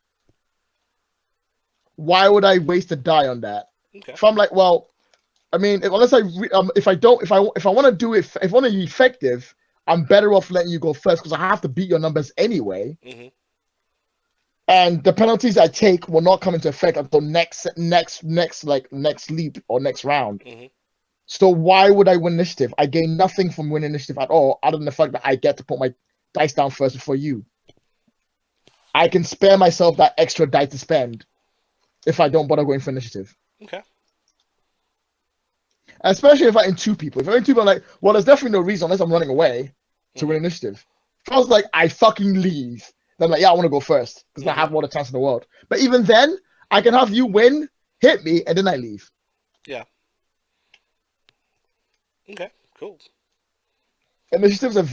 Why would I waste a die on that? Okay. If I'm like, well, I mean, if I want to do it, if I want to be effective, I'm better off letting you go first because I have to beat your numbers anyway. And the penalties I take will not come into effect until next leap or next round. So why would I win initiative? I gain nothing from winning initiative at all, other than the fact that I get to put my dice down first before you. I can spare myself that extra die to spend if I don't bother going for initiative. Okay. Especially if I'm in two people. If I'm in two people, I'm like, well, there's definitely no reason unless I'm running away to win Mm-hmm. initiative. If I was like, I fucking leave, then I'm like, yeah, I want to go first because I Mm-hmm. have all the chance in the world. But even then, I can have you win, hit me, and then I leave. Yeah. Okay. Cool. Initiatives are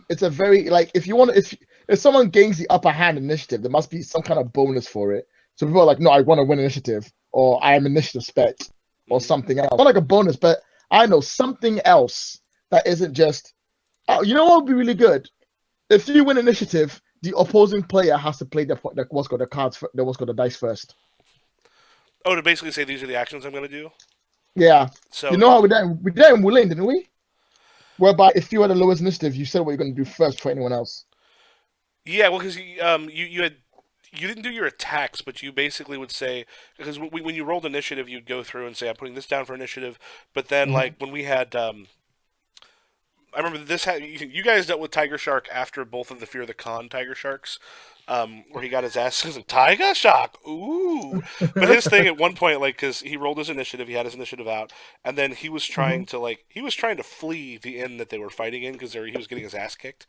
it's a very like if you want if someone gains the upper hand in initiative, there must be some kind of bonus for it. So people are like, no, I want to win initiative, or I am initiative spec, or Mm-hmm. something else. Not like a bonus, but I know something else that isn't just. Oh, you know what would be really good? If you win initiative, the opposing player has to play the what's called the cards, the what's called the dice first. Oh, to basically say these are the actions I'm going to do. Yeah, you So know how we did it in Wulin, didn't we? Whereby if you had the lowest initiative, you said what you're going to do first for anyone else. yeah, well, because you didn't do your attacks, but you basically would say because when you rolled initiative, you'd go through and say I'm putting this down for initiative. But then Mm-hmm. like when we had I remember this had you guys dealt with Tiger Shark after both of the Fear the Con Tiger Sharks, where he got his ass. He was like, Tiger Shark, ooh! But his thing at one point, like, because he rolled his initiative, he had his initiative out, and then he was Mm-hmm. he was trying to flee the inn that they were fighting in because he was getting his ass kicked.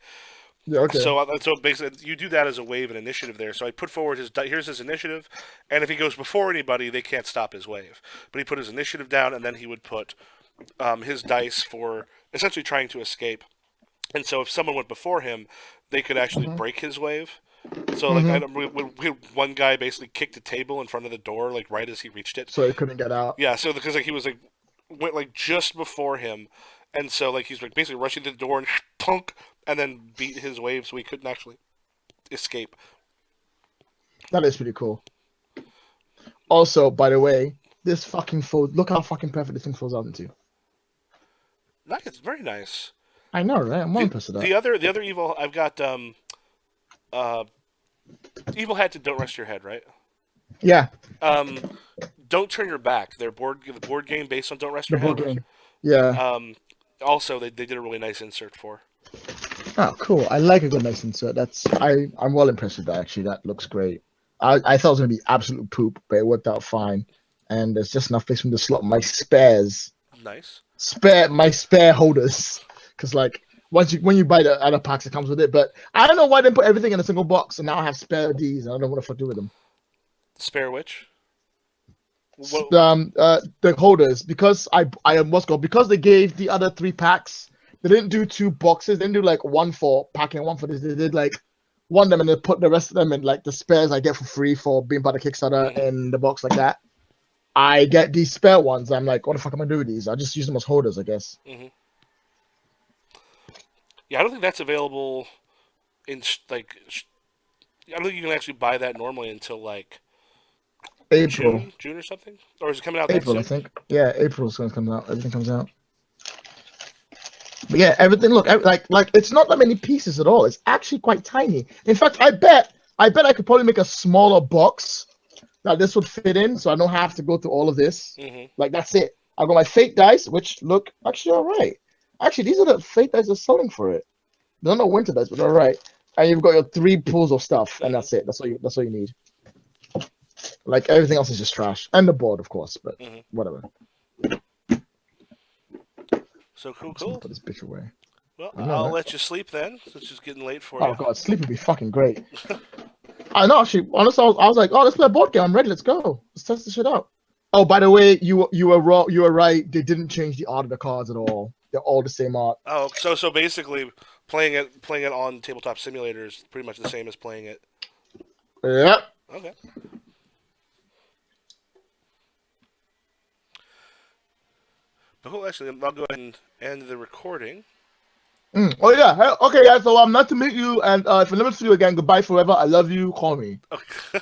Yeah. Okay. So basically, you do that as a wave and initiative there. So I put forward here's his initiative, and if he goes before anybody, they can't stop his wave. But he put his initiative down, and then he would put his dice for essentially trying to escape. And so if someone went before him, they could actually Mm-hmm. break his wave. So like I Mm-hmm. don't, we had one guy basically kicked the table in front of the door like right as he reached it. So he couldn't get out. Yeah, so because like he was like went like just before him, and so like he's like basically rushing to the door and punk, and then beat his wave so he couldn't actually escape. That is pretty cool. Also, by the way, this fucking fold. Look how fucking perfect this thing folds out into. Nice, very nice. I know, right? I'm more The impressed with that. the other evil I've got uh evil hat to don't rest your head, right? Yeah, Um, don't turn your back. The board game based on Don't Rest the Your board Head. game. Yeah. Also they did a really nice insert for. Oh, cool. I like a good nice insert. I'm well impressed with that. Actually, that looks great. I thought it was gonna be absolute poop, but it worked out fine. And there's just enough place for me to slot my Nice. spare holders. Because like when you buy the other packs, it comes with it. But I don't know why they put everything in a single box, and now I have spare D's, and I don't know what the fuck to do with them. Spare which? What? The holders because I am what's called because they gave the other three packs. They didn't do two boxes. They didn't do like one for packing, one for this. They did like one of them and they put the rest of them in like the spares I get for free for being part of Kickstarter Mm-hmm. in the box like that. I get these spare ones. I'm like, what the fuck am I doing with these? I just use them as holders, I guess. Mm-hmm. Yeah, I don't think that's available in I don't think you can actually buy that normally until like April, June or something. Or is it coming out that April, I soon? think. Yeah, April's gonna come out. Everything comes out. But yeah, everything. Look, like it's not that many pieces at all. It's actually quite tiny. In fact, I could probably make a smaller box that this would fit in, so I don't have to go through all of this. Mm-hmm. Like that's it. I've got my fake dice, which look actually all right. Actually, these are the fake dice they're selling for it. They're not winter dice, but all right. And you've got your three pools of stuff, and Mm-hmm. that's it. That's all you need. Like everything else is just trash, and the board, of course. But Mm-hmm. whatever. So cool, Just gonna cool. put this bitch away. Well, I know, I'll right? let you sleep then. It's just getting late for Oh you. god, sleep would be fucking great. I know. Actually, honestly, I was like, oh, let's play a board game. I'm ready. Let's go. Let's test this shit out. Oh, by the way, you were wrong. You were right. They didn't change the art of the cards at all. They're all the same art. Oh, so basically, playing it on Tabletop Simulator is pretty much the same as playing it. Yep. Okay. But cool, actually, I'll go ahead and end the recording. Oh yeah. Hey, okay, yeah. So not to meet you, and if I never see you again, goodbye forever. I love you. Call me. Okay.